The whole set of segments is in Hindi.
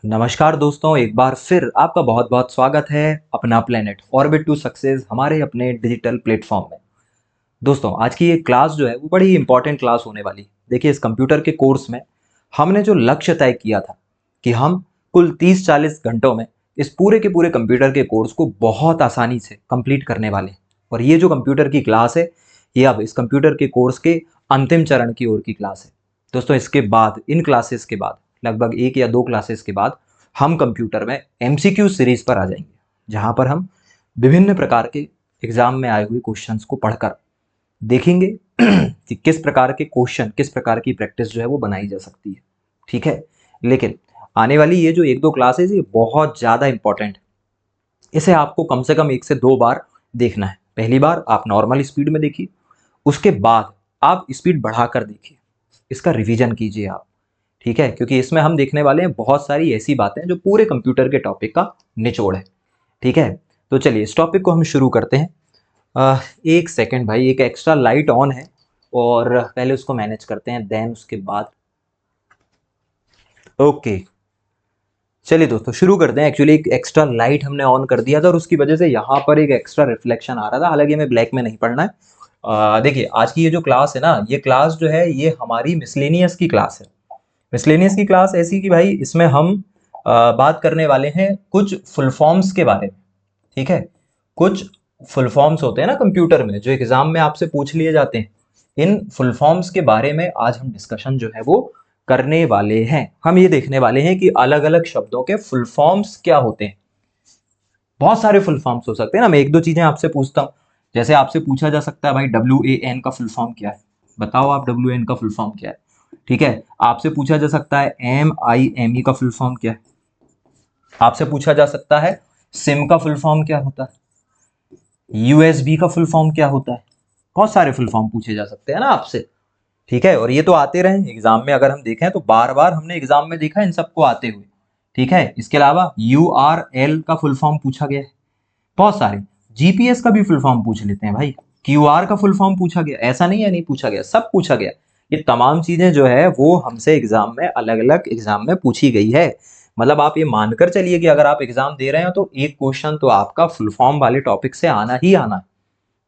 नमस्कार दोस्तों, एक बार फिर आपका बहुत बहुत स्वागत है अपना प्लेनेट ऑर्बिट टू सक्सेस हमारे अपने डिजिटल प्लेटफॉर्म में। दोस्तों, आज की ये क्लास जो है वो बड़ी इंपॉर्टेंट क्लास होने वाली। देखिए, इस कंप्यूटर के कोर्स में हमने जो लक्ष्य तय किया था कि हम कुल 30-40 घंटों में इस पूरे के पूरे कंप्यूटर के कोर्स को बहुत आसानी से कंप्लीट करने वाले हैं। और ये जो कंप्यूटर की क्लास है, ये अब इस कंप्यूटर के कोर्स के अंतिम चरण की ओर की क्लास है। दोस्तों, इसके बाद इन क्लासेस के बाद लगभग 1 या 2 क्लासेस के बाद हम कंप्यूटर में एमसीक्यू सीरीज पर आ जाएंगे, जहां पर हम विभिन्न प्रकार के एग्जाम में आए हुए क्वेश्चंस को पढ़कर देखेंगे कि किस प्रकार के क्वेश्चन, किस प्रकार की प्रैक्टिस जो है वो बनाई जा सकती है। ठीक है, लेकिन आने वाली ये जो 1-2 क्लासेस ये बहुत ज़्यादा इंपॉर्टेंट है। इसे आपको कम से कम 1 से 2 बार देखना है। पहली बार आप नॉर्मल स्पीड में देखिए, उसके बाद आप स्पीड बढ़ाकर देखिए, इसका रिवीजन कीजिए आप। ठीक है, क्योंकि इसमें हम देखने वाले हैं बहुत सारी ऐसी बातें जो पूरे कंप्यूटर के टॉपिक का निचोड़ है। ठीक है, तो चलिए इस टॉपिक को हम शुरू करते हैं। एक सेकंड भाई, एक एक्स्ट्रा लाइट ऑन है और पहले उसको मैनेज करते हैं, देन उसके बाद ओके। चलिए दोस्तों, शुरू करते हैं। एक्चुअली एक एक्स्ट्रा लाइट हमने ऑन कर दिया था और उसकी वजह से यहाँ पर एक एक्स्ट्रा रिफ्लेक्शन आ रहा था। हालांकि हमें ब्लैक में नहीं पढ़ना है। देखिए, आज की ये जो क्लास है ना, ये क्लास जो है ये हमारी मिसलेनियस की क्लास है। मिसलेनियस की क्लास ऐसी कि भाई इसमें हम बात करने वाले हैं कुछ फुल फॉर्म्स के बारे में। ठीक है, कुछ फुल फॉर्म्स होते हैं ना कंप्यूटर में, जो एग्जाम में आपसे पूछ लिए जाते हैं। इन फुल फॉर्म्स के बारे में आज हम डिस्कशन जो है वो करने वाले हैं। हम ये देखने वाले हैं कि अलग अलग शब्दों के फुल फॉर्म्स क्या होते हैं। बहुत सारे फुल फॉर्म्स हो सकते हैं ना। मैं 1-2 चीजें आपसे पूछता हूँ। जैसे आपसे पूछा जा सकता है, भाई WAN का फुल फॉर्म क्या है? बताओ आप, WAN का फुल फॉर्म क्या है? ठीक है, आपसे पूछा जा सकता है MIME का फुल फॉर्म क्या है? आपसे पूछा जा सकता है सिम का फुल फॉर्म क्या होता है? USB का फुल फॉर्म क्या होता है? बहुत सारे फुल फॉर्म पूछे जा सकते हैं ना आपसे। ठीक है, और ये तो आते रहे एग्जाम में। अगर हम देखें तो बार बार हमने एग्जाम में देखा इन सबको आते हुए। ठीक है, इसके अलावा URL का फुल फॉर्म पूछा गया है, बहुत सारे। GPS का भी फुल फॉर्म पूछ लेते हैं भाई। QR का फुल फॉर्म पूछा गया, ऐसा नहीं है नहीं पूछा गया, सब पूछा गया। ये तमाम चीजें जो है वो हमसे एग्जाम में, अलग अलग एग्जाम में पूछी गई है। मतलब आप ये मानकर चलिए कि अगर आप एग्जाम दे रहे हो तो एक क्वेश्चन तो आपका फुल फॉर्म वाले टॉपिक से आना ही आना है।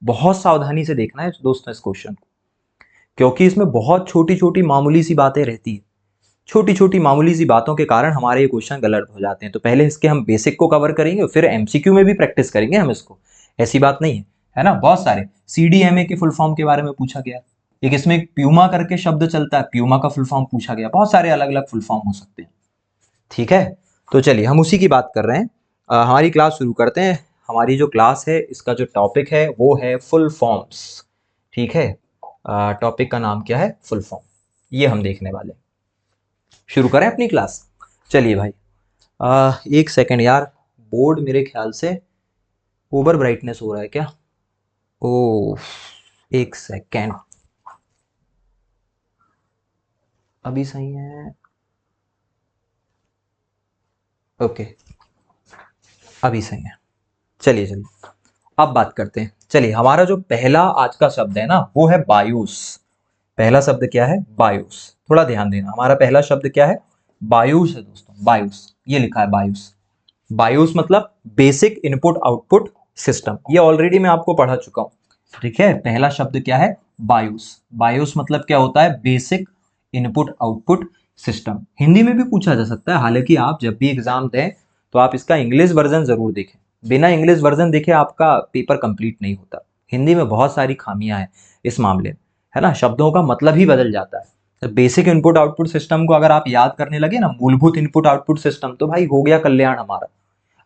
बहुत सावधानी से देखना है दोस्तों इस क्वेश्चन को, क्योंकि इसमें बहुत छोटी छोटी मामूली सी बातें रहती है। छोटी छोटी मामूली सी बातों के कारण हमारे ये क्वेश्चन गलत हो जाते हैं। तो पहले इसके हम बेसिक को कवर करेंगे, फिर एमसीक्यू में भी प्रैक्टिस करेंगे हम इसको। ऐसी बात नहीं है, है ना। बहुत सारे CDMA के फुल फॉर्म के बारे में पूछा गया। एक इसमें प्यूमा करके शब्द चलता है, प्यूमा का फुल फॉर्म पूछा गया। बहुत सारे अलग अलग फुल फॉर्म हो सकते हैं। ठीक है, तो चलिए हम उसी की बात कर रहे हैं। हमारी क्लास शुरू करते हैं। हमारी जो क्लास है, इसका जो टॉपिक है वो है फुल फॉर्म्स। ठीक है, टॉपिक का नाम क्या है? Full form. ये हम देखने वाले हैं। शुरू करें अपनी क्लास। चलिए भाई, एक सेकंड यार, बोर्ड मेरे ख्याल से ओवर ब्राइटनेस हो रहा है क्या? ओ, एक सेकंड, अभी सही है? ओके, अभी सही है। चलिए चलिए, अब बात करते हैं। चलिए, हमारा जो पहला आज का शब्द है ना वो है बायोस। पहला शब्द क्या है? बायोस। थोड़ा ध्यान देना, हमारा पहला शब्द क्या है? बायोस है दोस्तों, बायोस। ये लिखा है बायोस। बायोस मतलब बेसिक इनपुट आउटपुट सिस्टम। ये ऑलरेडी मैं आपको पढ़ा चुका हूं। ठीक है, पहला शब्द क्या है? बायोस। बायोस मतलब क्या होता है? Basic input output system. Hindi में भी पूछा जा सकता है। हालांकि आप जब भी एग्जाम दें तो आप इसका इंग्लिश वर्जन जरूर देखें। बिना इंग्लिश वर्जन देखे आपका पेपर कंप्लीट नहीं होता। हिंदी में बहुत सारी खामियां हैं इस मामले में, है ना। शब्दों का मतलब ही बदल जाता है। बेसिक इनपुट आउटपुट सिस्टम को अगर आप याद करने लगे ना, मूलभूत इनपुट आउटपुट सिस्टम, तो भाई हो गया कल्याण हमारा।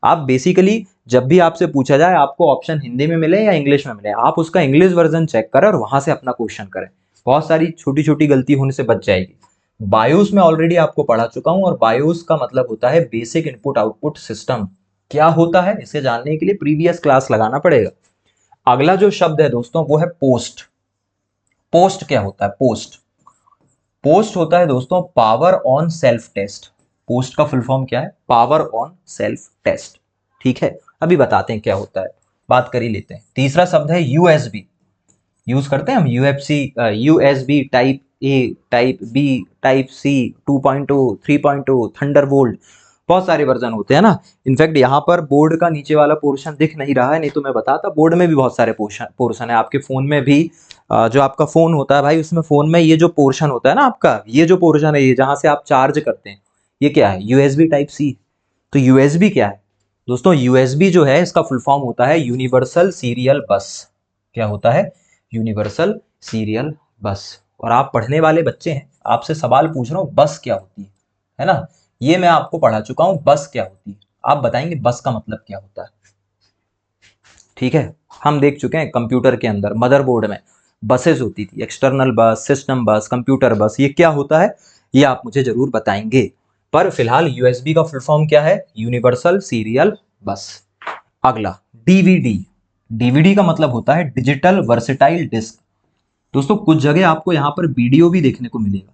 आप बेसिकली जब भी आपसे पूछा जाए, आपको ऑप्शन हिंदी में मिले या इंग्लिश में मिले, आप उसका इंग्लिश वर्जन चेक करें और वहां से अपना क्वेश्चन करें। बहुत सारी छोटी छोटी गलती होने से बच जाएगी। बायोस में ऑलरेडी आपको पढ़ा चुका हूं, और बायोस का मतलब होता है बेसिक इनपुट आउटपुट सिस्टम। क्या होता है इसे जानने के लिए प्रीवियस क्लास लगाना पड़ेगा। अगला जो शब्द है दोस्तों वो है पोस्ट। पोस्ट क्या होता है? पोस्ट, पोस्ट होता है दोस्तों power on self test. POST का फुल फॉर्म क्या है? Power on self test. ठीक है, अभी बताते हैं क्या होता है, बात कर ही लेते हैं। तीसरा शब्द है यूएसबी। यूज करते हैं हम UFC, USB type A, type B, type C, 2.0, 3.0, Thunderbolt. बहुत सारे वर्जन होते हैं ना। इनफैक्ट यहाँ पर बोर्ड का नीचे वाला पोर्शन दिख नहीं रहा है, नहीं तो मैं बताता। बोर्ड में भी बहुत सारे पोर्शन है, आपके फोन में भी जो आपका फोन होता है भाई, उसमें फोन में ये जो पोर्शन होता है ना आपका, ये जो पोर्शन है, ये जहाँ से आप चार्ज करते हैं, ये क्या है? USB type C. तो यूएसबी क्या है दोस्तों? यूएसबी जो है इसका फुल फॉर्म होता है यूनिवर्सल सीरियल बस। क्या होता है? यूनिवर्सल सीरियल बस। और आप पढ़ने वाले बच्चे हैं, आपसे सवाल पूछ रहा हूँ, बस क्या होती है ना? ये मैं आपको पढ़ा चुका हूं, बस क्या होती है। आप बताएंगे बस का मतलब क्या होता है? ठीक है, हम देख चुके हैं कंप्यूटर के अंदर मदरबोर्ड में बसेस होती थी, एक्सटर्नल बस, सिस्टम बस, कंप्यूटर बस। ये क्या होता है ये आप मुझे जरूर बताएंगे। पर फिलहाल यूएसबी का फुल फॉर्म क्या है? यूनिवर्सल सीरियल बस। अगला डीवीडी। डीवीडी का मतलब होता है डिजिटल वर्सेटाइल डिस्क। दोस्तों कुछ जगह आपको यहाँ पर वीडियो भी देखने को मिलेगा,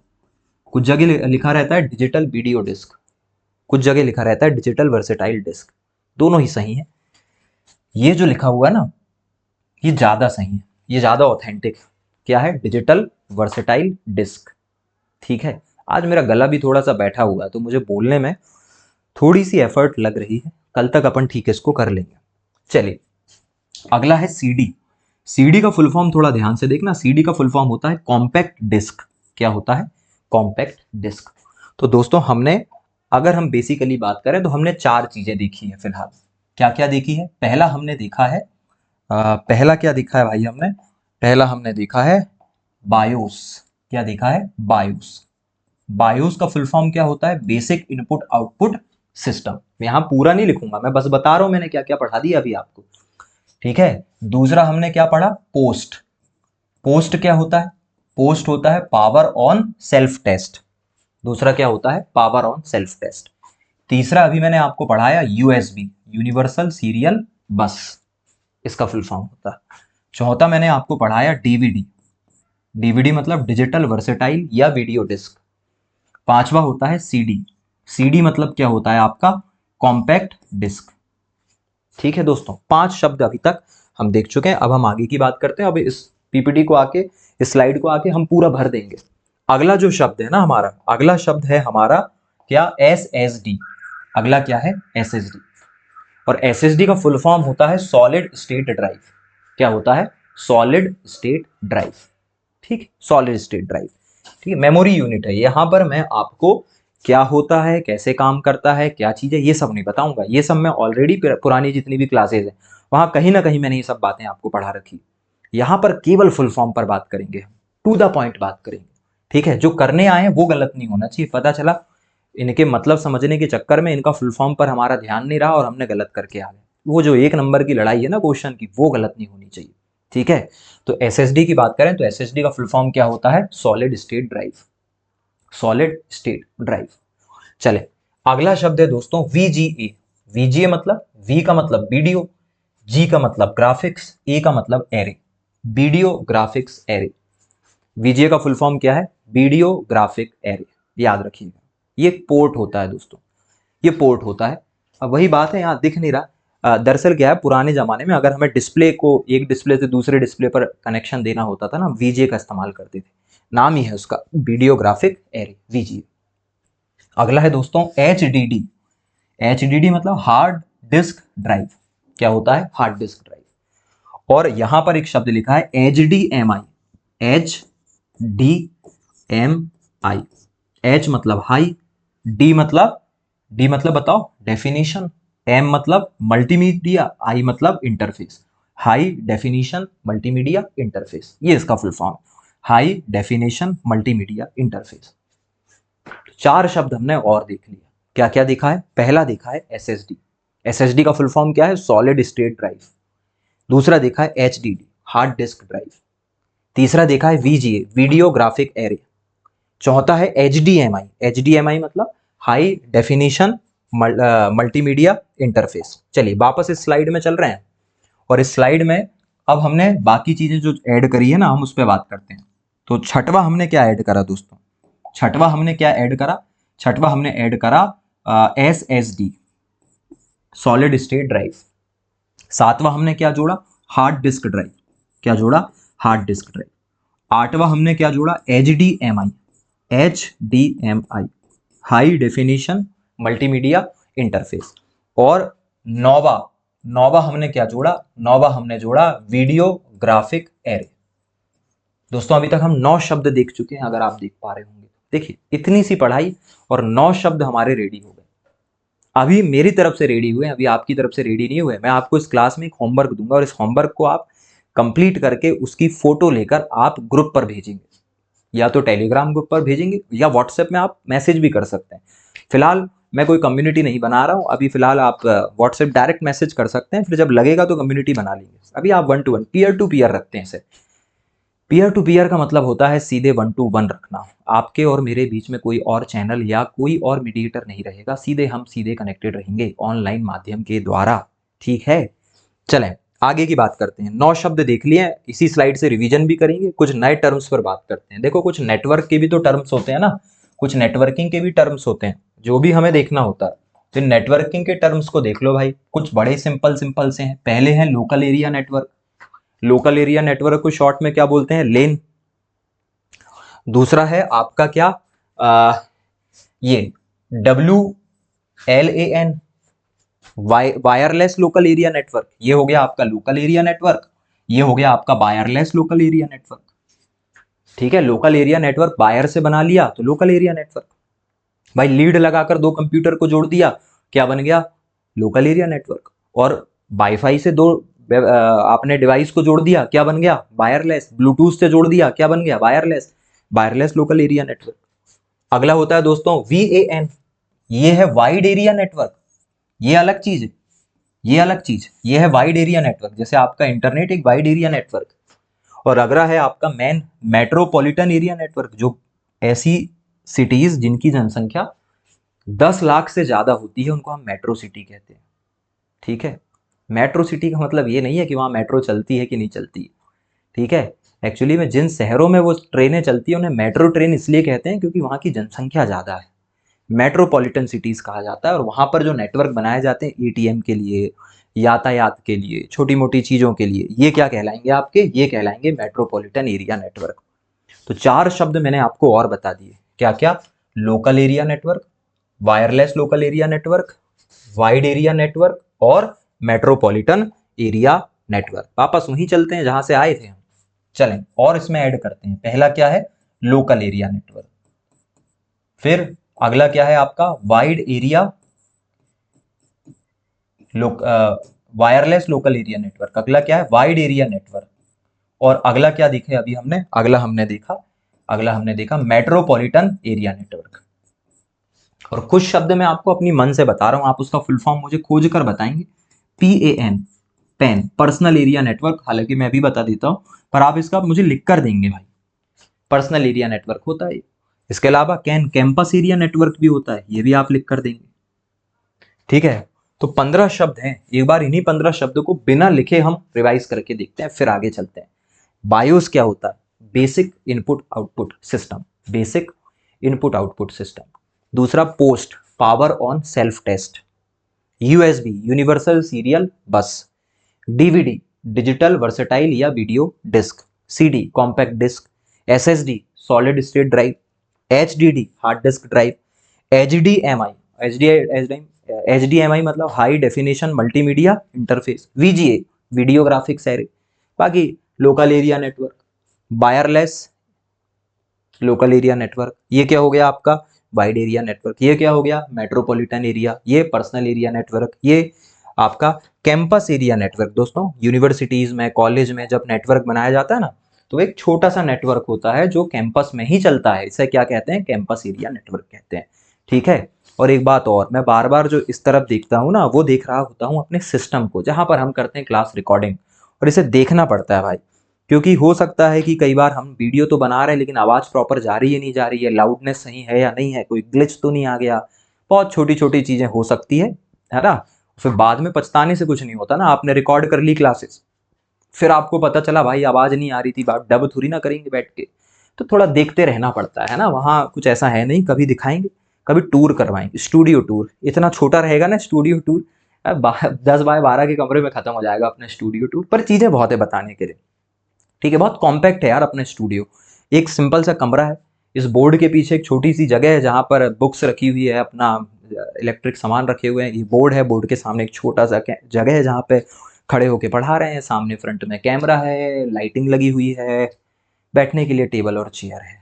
कुछ जगह लिखा रहता है डिजिटल वीडियो डिस्क, कुछ जगह लिखा रहता है डिजिटल वर्सेटाइल डिस्क। दोनों ही सही है। ये जो लिखा हुआ है ना, ये ज्यादा सही है, ये ज्यादा ऑथेंटिक। क्या है? Digital versatile disc. ठीक है, आज मेरा गला भी थोड़ा सा बैठा हुआ है, तो मुझे बोलने में थोड़ी सी एफर्ट लग रही है। कल तक अपन ठीक इसको कर लेंगे। चलिए, अगला है सीडी। सीडी का फुल फॉर्म थोड़ा ध्यान से देखना। सीडी का फुल फॉर्म होता है कॉम्पैक्ट डिस्क। क्या होता है? Compact disc. तो दोस्तों हमने, अगर हम बेसिकली बात करें तो हमने चार चीजें देखी है फिलहाल। क्या क्या देखी है? पहला हमने देखा है, पहला क्या देखा है भाई हमने? पहला हमने देखा है बायोस। क्या देखा है? बायोस। बायोस का फुल फॉर्म क्या होता है? Basic input output system. यहां पूरा नहीं लिखूंगा, मैं बस बता रहा हूं मैंने क्या क्या पढ़ा दिया अभी आपको। ठीक है, दूसरा हमने क्या पढ़ा? पोस्ट। पोस्ट क्या होता है? पोस्ट होता है पावर ऑन सेल्फ टेस्ट। दूसरा क्या होता है? Power on self test. तीसरा अभी मैंने आपको पढ़ाया यूएसबी, यूनिवर्सल सीरियल बस, इसका फुल फॉर्म होता है। चौथा मैंने आपको पढ़ाया डीवीडी। डीवीडी मतलब डिजिटल वर्सेटाइल या वीडियो डिस्क। पांचवा होता है सीडी। सीडी मतलब क्या होता है आपका? Compact disc. ठीक है दोस्तों, 5 शब्द अभी तक हम देख चुके हैं। अब हम आगे की बात करते हैं। अब इस पीपीटी को आके, इस स्लाइड को आके हम पूरा भर देंगे। अगला जो शब्द है ना हमारा, अगला शब्द है हमारा क्या? एसएसडी। अगला क्या है? एसएसडी। और एसएसडी का फुल फॉर्म होता है सॉलिड स्टेट ड्राइव। क्या होता है? Solid state drive. ठीक, सॉलिड स्टेट ड्राइव। ठीक है, मेमोरी यूनिट है। यहां पर मैं आपको क्या होता है, कैसे काम करता है, क्या चीज है, ये सब नहीं बताऊंगा। ये सब मैं ऑलरेडी पुरानी जितनी भी क्लासेज है वहां कहीं ना कहीं मैंने ये सब बातें आपको पढ़ा रखी। यहां पर केवल फुल फॉर्म पर बात करेंगे हम, टू द पॉइंट बात करेंगे। ठीक है, जो करने आए हैं वो गलत नहीं होना चाहिए। पता चला इनके मतलब समझने के चक्कर में इनका फुल फॉर्म पर हमारा ध्यान नहीं रहा और हमने गलत करके आ गए। वो जो 1 नंबर की लड़ाई है ना क्वेश्चन की, वो गलत नहीं होनी चाहिए। ठीक है, तो एसएसडी की बात करें तो एसएसडी का फुल फॉर्म क्या होता है? Solid state drive. Solid state drive. चले, अगला शब्द है दोस्तों वीजीए। वीजीए मतलब, वी का मतलब वीडियो, जी का मतलब ग्राफिक्स, ए का मतलब array. Video graphics array. VGA का फुल फॉर्म क्या है? Video graphic array. याद रखिएगा, ये पोर्ट होता है दोस्तों, ये पोर्ट होता है। अब वही बात है, यहाँ दिख नहीं रहा। दरअसल क्या है, पुराने जमाने में अगर हमें डिस्प्ले को एक डिस्प्ले से दूसरे डिस्प्ले पर कनेक्शन देना होता था ना, वीजे का इस्तेमाल करते थे। नाम ही है उसका, वीडियो ग्राफिक एरे, वीजे। अगला है दोस्तों H D D. H D D मतलब हार्ड डिस्क ड्राइव। क्या होता है? Hard disk drive. और यहां पर एक शब्द लिखा है एच डी एम आई। एच डी एम आई। एच मतलब हाई, डी मतलब, डी मतलब बताओ डेफिनेशन, एम मतलब मल्टीमीडिया, आई मतलब interface. High definition multimedia interface, ये इसका full form. High definition multimedia interface. 4 शब्द हमने और देख लिया। क्या क्या देखा है? पहला देखा है एसएसडी। एसएसडी का फुल फॉर्म क्या है? Solid state drive. दूसरा देखा है एचडीडी, हार्ड डिस्क ड्राइव। तीसरा देखा है वीजीए, वीडियो ग्राफिक एरे। चौथा है एचडीएमआई। एचडीएमआई मतलब हाई डेफिनेशन मल्टीमीडिया इंटरफेस। चलिए वापस इस स्लाइड में चल रहे हैं, और इस स्लाइड में अब हमने बाकी चीजें जो ऐड करी है ना, हम उस पर बात करते हैं। तो छठवा हमने क्या ऐड करा दोस्तों? छठवा हमने क्या ऐड करा? छठवा हमने ऐड करा एसएसडी, सॉलिड स्टेट ड्राइव। सातवां हमने क्या जोड़ा? Hard disk drive. क्या जोड़ा? Hard disk drive. आठवां हमने क्या जोड़ा? HDMI. HDMI, high definition multimedia interface. और नौवा नौवा हमने क्या जोड़ा? नौवा हमने जोड़ा वीडियो ग्राफिक एरे। दोस्तों अभी तक हम 9 शब्द देख चुके हैं, अगर आप देख पा रहे होंगे। देखिए इतनी सी पढ़ाई और 9 शब्द हमारे रेडी हो गए। अभी मेरी तरफ से रेडी हुए, अभी आपकी तरफ से रेडी नहीं हुए। मैं आपको इस क्लास में एक होमवर्क दूंगा और इस होमवर्क को आप कंप्लीट करके उसकी फोटो लेकर आप ग्रुप पर भेजेंगे, या तो टेलीग्राम ग्रुप पर भेजेंगे या व्हाट्सएप में आप मैसेज भी कर सकते हैं। फिलहाल मैं कोई कम्युनिटी नहीं बना रहा हूँ अभी, फिलहाल आप व्हाट्सएप डायरेक्ट मैसेज कर सकते हैं, फिर जब लगेगा तो कम्युनिटी बना लेंगे। अभी आप 1 to 1 पीयर टू पीयर रखते हैं इसे। पीयर टू पीयर का मतलब होता है सीधे 1 to 1 रखना। आपके और मेरे बीच में कोई और चैनल या कोई और मीडिएटर नहीं रहेगा, सीधे हम सीधे कनेक्टेड रहेंगे ऑनलाइन माध्यम के द्वारा। ठीक है, चलें आगे की बात करते हैं। 9 शब्द देख लिए, इसी स्लाइड से रिवीजन भी करेंगे, कुछ नए टर्म्स पर बात करते हैं। देखो कुछ नेटवर्क के भी तो टर्म्स होते हैं ना, कुछ नेटवर्किंग के भी टर्म्स होते हैं जो भी हमें देखना होता है। तो नेटवर्किंग के टर्म्स को देख लो भाई, कुछ बड़े सिंपल सिंपल से हैं। पहले है local area network. Local area network को शॉर्ट में क्या बोलते हैं? लेन। दूसरा है आपका क्या, ये WLAN, wireless local area network. ये हो गया आपका लोकल एरिया नेटवर्क, ये हो गया आपका वायरलेस लोकल एरिया नेटवर्क। ठीक है, लोकल एरिया नेटवर्क वायर से बना लिया तो लोकल एरिया नेटवर्क। भाई लीड लगाकर 2 कंप्यूटर को जोड़ दिया, क्या बन गया? Local area network. और वाईफाई से 2 आपने डिवाइस को जोड़ दिया, क्या बन गया? वायरलेस। ब्लूटूथ से जोड़ दिया, क्या बन गया? Wireless. Wireless local area network. अगला होता है दोस्तों VAN, ये है वाइड एरिया नेटवर्क। ये अलग चीज है, ये अलग चीज, ये है वाइड एरिया नेटवर्क, जैसे आपका इंटरनेट एक वाइड एरिया नेटवर्क। और अगला है आपका मेट्रोपॉलिटन एरिया नेटवर्क, जो ऐसी सिटीज जिनकी जनसंख्या 10 लाख से ज्यादा होती है उनको हम मेट्रो सिटी कहते हैं। ठीक है, मेट्रो सिटी का मतलब ये नहीं है कि वहां मेट्रो चलती है कि नहीं चलती है। ठीक है, एक्चुअली में जिन शहरों में वो ट्रेनें चलती है उन्हें मेट्रो ट्रेन इसलिए कहते हैं क्योंकि वहां की जनसंख्या ज्यादा है। मेट्रोपॉलिटन सिटीज कहा जाता है। और वहां पर जो नेटवर्क बनाए जाते हैं ATM के लिए, यातायात के लिए, छोटी मोटी चीजों के लिए, ये क्या कहलाएंगे आपके? ये कहलाएंगे मेट्रोपॉलिटन एरिया नेटवर्क। तो 4 शब्द मैंने आपको और बता दिए, क्या क्या? Local area network, wireless local area network, wide area network और मेट्रोपॉलिटन एरिया नेटवर्क। वापस वहीं चलते हैं जहां से आए थे हम। चलें और इसमें ऐड करते हैं। पहला क्या है? Local area network. फिर अगला क्या है आपका? Wide area wireless local area network. अगला क्या है? Wide area network. और अगला क्या दिखे अभी हमने? अगला हमने देखा मेट्रोपॉलिटन एरिया नेटवर्क। और कुछ शब्द मैं आपको अपनी मन से बता रहा हूं, आप उसका फुल फॉर्म मुझे खोज कर बताएंगे। PAN, pan, personal area network. हालांकि मैं भी बता देता हूं, पर आप इसका मुझे लिख कर देंगे भाई। पर्सनल एरिया नेटवर्क होता है। इसके अलावा कैंपस एरिया नेटवर्क भी होता है, ये भी आप लिख कर देंगे। ठीक है, तो 15 शब्द हैं। एक बार इन्हीं 15 शब्दों को बिना लिखे हम रिवाइज करके देखते हैं, फिर आगे चलते हैं। बायोस क्या होता है? Basic input output system, basic input output system. दूसरा POST, power on self test. USB, universal serial bus. DVD, digital versatile या video disc. CD, compact disc. SSD, solid state drive. HDD, hard disk drive. HDMI मतलब high definition multimedia interface. VGA, video graphics array. बाकी local area network, wireless local area network, ये क्या हो गया आपका? Wide area network. ये क्या हो गया? Metropolitan area. ये पर्सनल एरिया नेटवर्क। ये आपका कैंपस एरिया नेटवर्क। दोस्तों यूनिवर्सिटीज में, कॉलेज में जब नेटवर्क बनाया जाता है ना, तो एक छोटा सा नेटवर्क होता है जो कैंपस में ही चलता है, इसे क्या कहते हैं? कैंपस एरिया नेटवर्क कहते हैं। ठीक है, और एक बात और, मैं बार बार जो इस तरफ देखता हूँ ना, वो देख रहा होता हूँ अपने सिस्टम को, जहां पर हम करते हैं क्लास रिकॉर्डिंग। और इसे देखना पड़ता है भाई, क्योंकि हो सकता है कि कई बार हम वीडियो तो बना रहे हैं लेकिन आवाज प्रॉपर जा रही है नहीं जा रही है, लाउडनेस सही है या नहीं है, कोई ग्लिच तो नहीं आ गया। बहुत छोटी छोटी चीजें हो सकती है ना। फिर बाद में पछताने से कुछ नहीं होता ना। आपने रिकॉर्ड कर ली क्लासेस, फिर आपको पता चला भाई आवाज नहीं आ रही थी, बात डब थोड़ी ना करेंगे बैठ के, तो थोड़ा देखते रहना पड़ता है ना। वहाँ कुछ ऐसा है नहीं, कभी दिखाएंगे, कभी टूर करवाएंगे, स्टूडियो टूर। इतना छोटा रहेगा ना स्टूडियो टूर, 10 बाय 12 के कमरे में खत्म हो जाएगा अपना स्टूडियो टूर, पर चीजें बहुत है बताने के लिए। ठीक है, बहुत कॉम्पैक्ट है यार अपने स्टूडियो। एक सिंपल सा कमरा है, इस बोर्ड के पीछे एक छोटी सी जगह है जहां पर बुक्स रखी हुई है, अपना इलेक्ट्रिक सामान रखे हुए हैं, ये बोर्ड है, बोर्ड के सामने एक छोटा सा जगह है जहाँ पे खड़े होके पढ़ा रहे हैं, सामने फ्रंट में कैमरा है, लाइटिंग लगी हुई है, बैठने के लिए टेबल और चेयर है,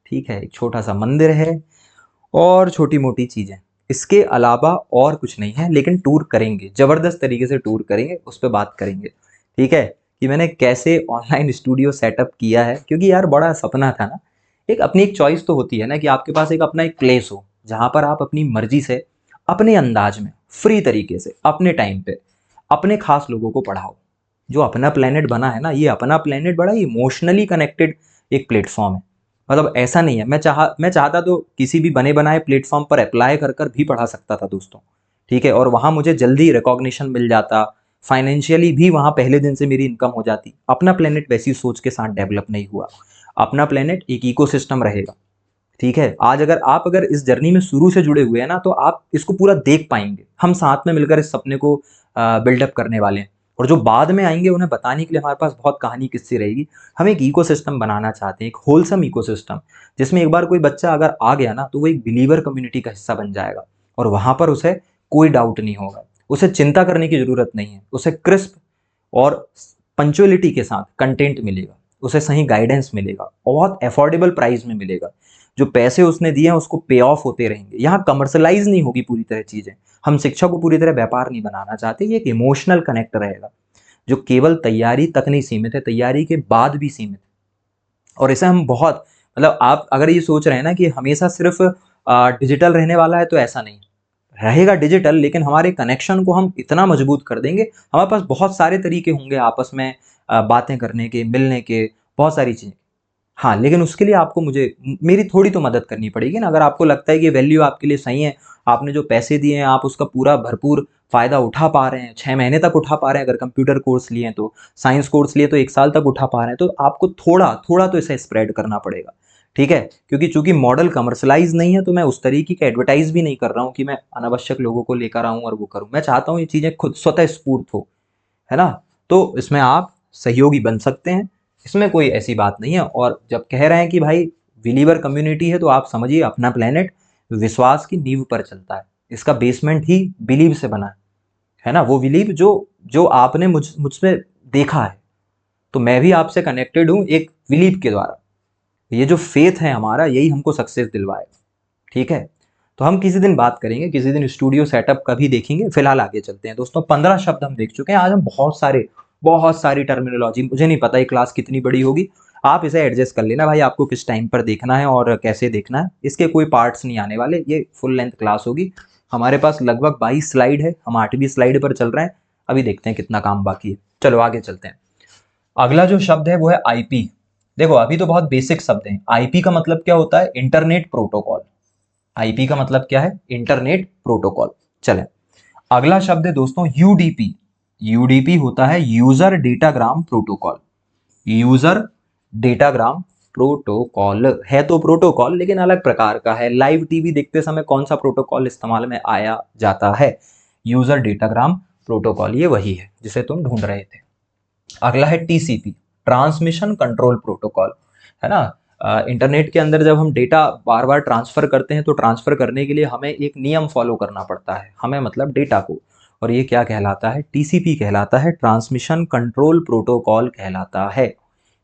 ठीक है, एक छोटा सा मंदिर है और छोटी मोटी चीज़ें, इसके अलावा और कुछ नहीं है। लेकिन टूर करेंगे, ज़बरदस्त तरीके से टूर करेंगे, उस पर बात करेंगे, ठीक है, कि मैंने कैसे ऑनलाइन स्टूडियो सेटअप किया है, क्योंकि यार बड़ा सपना था ना, एक अपनी एक चॉइस तो होती है ना कि आपके पास एक अपना एक प्लेस हो जहाँ पर आप अपनी मर्जी से, अपने अंदाज में, फ्री तरीके से, अपने टाइम पे, अपने खास लोगों को पढ़ाओ। जो अपना प्लेनेट बना है ना, ये अपना प्लेनेट बड़ा इमोशनली कनेक्टेड एक प्लेटफॉर्म है। मतलब ऐसा नहीं है, मैं चाहता तो किसी भी बने बनाए प्लेटफॉर्म पर अप्लाई कर कर भी पढ़ा सकता था दोस्तों, ठीक है, और वहाँ मुझे जल्दी रिकॉग्निशन मिल जाता, फाइनेंशियली भी वहाँ पहले दिन से मेरी इनकम हो जाती। अपना प्लेनेट वैसी सोच के साथ डेवलप नहीं हुआ। अपना प्लेनेट एक इकोसिस्टम रहेगा, ठीक है। आज अगर इस जर्नी में शुरू से जुड़े हुए हैं ना, तो आप इसको पूरा देख पाएंगे। हम साथ में मिलकर इस सपने को बिल्डअप करने वाले हैं, और जो बाद में आएंगे उन्हें बताने के लिए हमारे पास बहुत कहानी किस्से रहेगी। हम एक इकोसिस्टम बनाना चाहते हैं, एक होलसम इकोसिस्टम, जिसमें एक बार कोई बच्चा अगर आ गया ना, तो वो एक बिलीवर कम्युनिटी का हिस्सा बन जाएगा, और वहाँ पर उसे कोई डाउट नहीं होगा, उसे चिंता करने की ज़रूरत नहीं है, उसे क्रिस्प और पंचुअलिटी के साथ कंटेंट मिलेगा, उसे सही गाइडेंस मिलेगा, बहुत अफोर्डेबल प्राइस में मिलेगा। जो पैसे उसने दिए हैं उसको पे ऑफ होते रहेंगे। यहाँ कमर्शलाइज नहीं होगी पूरी तरह चीज़ें। हम शिक्षा को पूरी तरह व्यापार नहीं बनाना चाहते, ये एक इमोशनल कनेक्ट रहेगा जो केवल तैयारी तक नहीं सीमित है, तैयारी के बाद भी सीमित है। और इसे हम बहुत, मतलब आप अगर ये सोच रहे हैं ना कि हमेशा सिर्फ डिजिटल रहने वाला है, तो ऐसा नहीं रहेगा। डिजिटल, लेकिन हमारे कनेक्शन को हम इतना मजबूत कर देंगे, हमारे पास बहुत सारे तरीके होंगे आपस में बातें करने के, मिलने के, बहुत सारी चीज़ें। हाँ, लेकिन उसके लिए आपको मेरी थोड़ी तो मदद करनी पड़ेगी ना। अगर आपको लगता है कि वैल्यू आपके लिए सही है, आपने जो पैसे दिए हैं आप उसका पूरा भरपूर फ़ायदा उठा पा रहे हैं, 6 महीने तक उठा पा रहे हैं, अगर कंप्यूटर कोर्स लिए हैं तो, साइंस कोर्स लिए तो 1 साल तक उठा पा रहे हैं, तो आपको थोड़ा थोड़ा तो इसे स्प्रेड करना पड़ेगा, ठीक है। क्योंकि चूंकि मॉडल कमर्शलाइज नहीं है, तो मैं उस तरीके का एडवर्टाइज भी नहीं कर रहा हूँ कि मैं अनावश्यक लोगों को लेकर आऊँ और वो करूँ। मैं चाहता हूँ ये चीज़ें खुद स्वतः स्फूर्त हो, है ना। तो इसमें आप सहयोगी बन सकते हैं, इसमें कोई ऐसी बात नहीं है। और जब कह रहे हैं कि भाई बिलीवर कम्युनिटी है, तो आप समझिए अपना प्लेनेट विश्वास की नींव पर चलता है। इसका बेसमेंट ही बिलीव से बना है ना। वो बिलीव जो जो आपने मुझमें देखा है, तो मैं भी आपसे कनेक्टेड हूँ एक बिलीव के द्वारा। ये जो फेथ है हमारा, यही हमको सक्सेस दिलवाएगा, ठीक है। तो हम किसी दिन बात करेंगे, किसी दिन स्टूडियो सेटअप का भी देखेंगे। फिलहाल आगे चलते हैं दोस्तों। 15 शब्द हम देख चुके हैं। आज हम बहुत सारी टर्मिनोलॉजी, मुझे नहीं पता ये क्लास कितनी बड़ी होगी, आप इसे एडजस्ट कर लेना भाई, आपको किस टाइम पर देखना है और कैसे देखना है। इसके कोई पार्ट्स नहीं आने वाले, ये फुल लेंथ क्लास होगी। हमारे पास लगभग 22 स्लाइड है, हम 8वीं स्लाइड पर चल रहे हैं। अभी देखते हैं कितना काम बाकी है। चलो आगे चलते हैं। अगला जो शब्द है वो है आईपी। देखो अभी तो बहुत बेसिक शब्द हैं। आईपी का मतलब क्या होता है? Internet protocol. आईपी का मतलब क्या है? Internet protocol. चलें, अगला शब्द है दोस्तों यूडीपी। यूडीपी होता है user datagram protocol. User datagram protocol है तो प्रोटोकॉल, लेकिन अलग प्रकार का है। लाइव टीवी देखते समय कौन सा प्रोटोकॉल इस्तेमाल में आया जाता है? यूजर डेटाग्राम प्रोटोकॉल, ये वही है जिसे तुम ढूंढ रहे थे। अगला है टीसीपी, ट्रांसमिशन कंट्रोल प्रोटोकॉल, है ना। इंटरनेट के अंदर जब हम डेटा बार बार ट्रांसफर करते हैं, तो ट्रांसफर करने के लिए हमें एक नियम फॉलो करना पड़ता है, हमें मतलब डेटा को, और ये क्या कहलाता है? टीसीपी कहलाता है, ट्रांसमिशन कंट्रोल प्रोटोकॉल कहलाता है,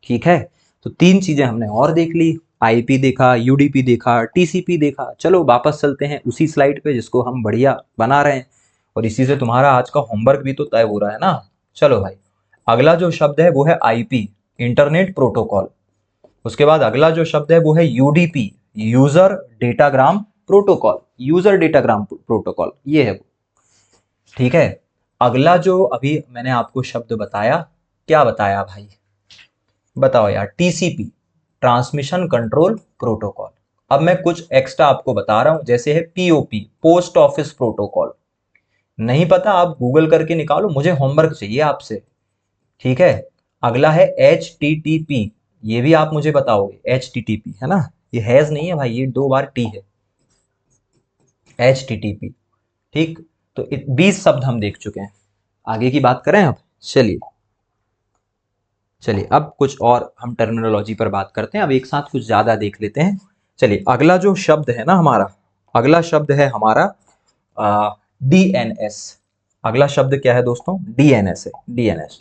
ठीक है। तो 3 चीजें हमने और देख ली, आईपी देखा, यूडीपी देखा, टीसीपी देखा। चलो वापस चलते हैं उसी स्लाइड पे जिसको हम बढ़िया बना रहे हैं, और इसी से तुम्हारा आज का होमवर्क भी तो तय हो रहा है ना। चलो भाई, अगला जो शब्द है वो है आईपी, इंटरनेट प्रोटोकॉल। उसके बाद अगला जो शब्द है वो है UDP, user datagram protocol. User datagram protocol ये है वो, ठीक है। अगला जो अभी मैंने आपको शब्द बताया, क्या बताया भाई? बताओ यार। TCP, transmission control protocol. अब मैं कुछ एक्स्ट्रा आपको बता रहा हूं, जैसे है पीओपी, पोस्ट ऑफिस प्रोटोकॉल। नहीं पता आप गूगल करके निकालो, मुझे होमवर्क चाहिए आपसे, ठीक है। अगला है एच टी टी पी, ये भी आप मुझे बताओगे। एच टी टी पी है ना, ये हैज नहीं है भाई, ये 2 बार टी है। एच टी टी पी, ठीक। तो 20 शब्द हम देख चुके हैं। आगे की बात करें अब। चलिए चलिए, अब कुछ और हम टर्मिनोलॉजी पर बात करते हैं। अब एक साथ कुछ ज्यादा देख लेते हैं। चलिए, अगला जो शब्द है ना हमारा, अगला शब्द है हमारा डीएनएस। अगला शब्द क्या है दोस्तों? डीएनएस है। डीएनएस,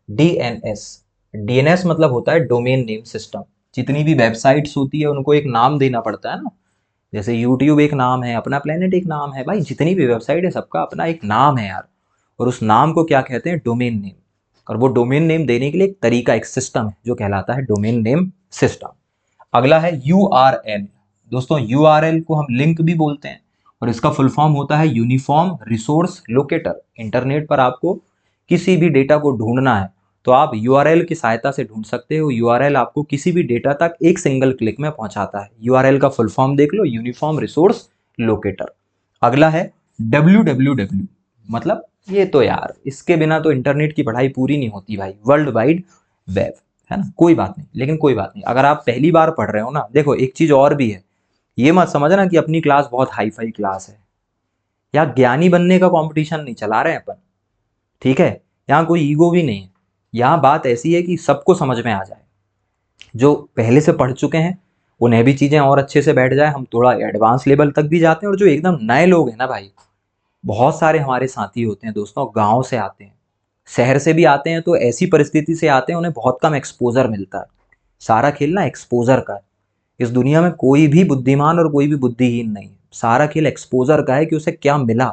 डीएनएस, डीएनएस मतलब होता है डोमेन नेम सिस्टम। जितनी भी वेबसाइट्स होती है उनको एक नाम देना पड़ता है ना, जैसे यूट्यूब एक नाम है, अपना प्लेनेट एक नाम है, भाई जितनी भी वेबसाइट है सबका अपना एक नाम है यार, और उस नाम को क्या कहते हैं? Domain name. और वो डोमेन नेम देने के लिए एक तरीका, एक सिस्टम है जो कहलाता है डोमेन नेम सिस्टम। अगला है यूआरएल। दोस्तों यूआरएल को हम लिंक भी बोलते हैं, और इसका फुल फॉर्म होता है यूनिफॉर्म रिसोर्स लोकेटर। इंटरनेट पर आपको किसी भी डेटा को ढूंढना है तो आप यूआरएल की सहायता से ढूंढ सकते हो। यूआरएल आपको किसी भी डेटा तक एक सिंगल क्लिक में पहुंचाता है। यूआरएल का फुल फॉर्म देख लो, यूनिफॉर्म रिसोर्स लोकेटर। अगला है www, मतलब ये तो यार इसके बिना तो इंटरनेट की पढ़ाई पूरी नहीं होती भाई, वर्ल्ड वाइड वेब, है ना। कोई बात नहीं, लेकिन कोई बात नहीं, अगर आप पहली बार पढ़ रहे हो ना, देखो एक चीज और भी है, ये मत समझना कि अपनी क्लास बहुत हाई फाई क्लास है, या ज्ञानी बनने का कंपटीशन नहीं चला रहे हैं अपन, ठीक है। यहाँ कोई ईगो भी नहीं है, यहाँ बात ऐसी है कि सबको समझ में आ जाए। जो पहले से पढ़ चुके हैं उन्हें भी चीज़ें और अच्छे से बैठ जाए, हम थोड़ा एडवांस लेवल तक भी जाते हैं। और जो एकदम नए लोग हैं ना भाई, बहुत सारे हमारे साथी होते हैं दोस्तों, गांव से आते हैं, शहर से भी आते हैं, तो ऐसी परिस्थिति से आते हैं उन्हें बहुत कम एक्सपोजर मिलता है। सारा खेल ना एक्सपोजर का है। इस दुनिया में कोई भी बुद्धिमान और कोई भी बुद्धिहीन नहीं है, सारा खेल एक्सपोजर का है कि उसे क्या मिला।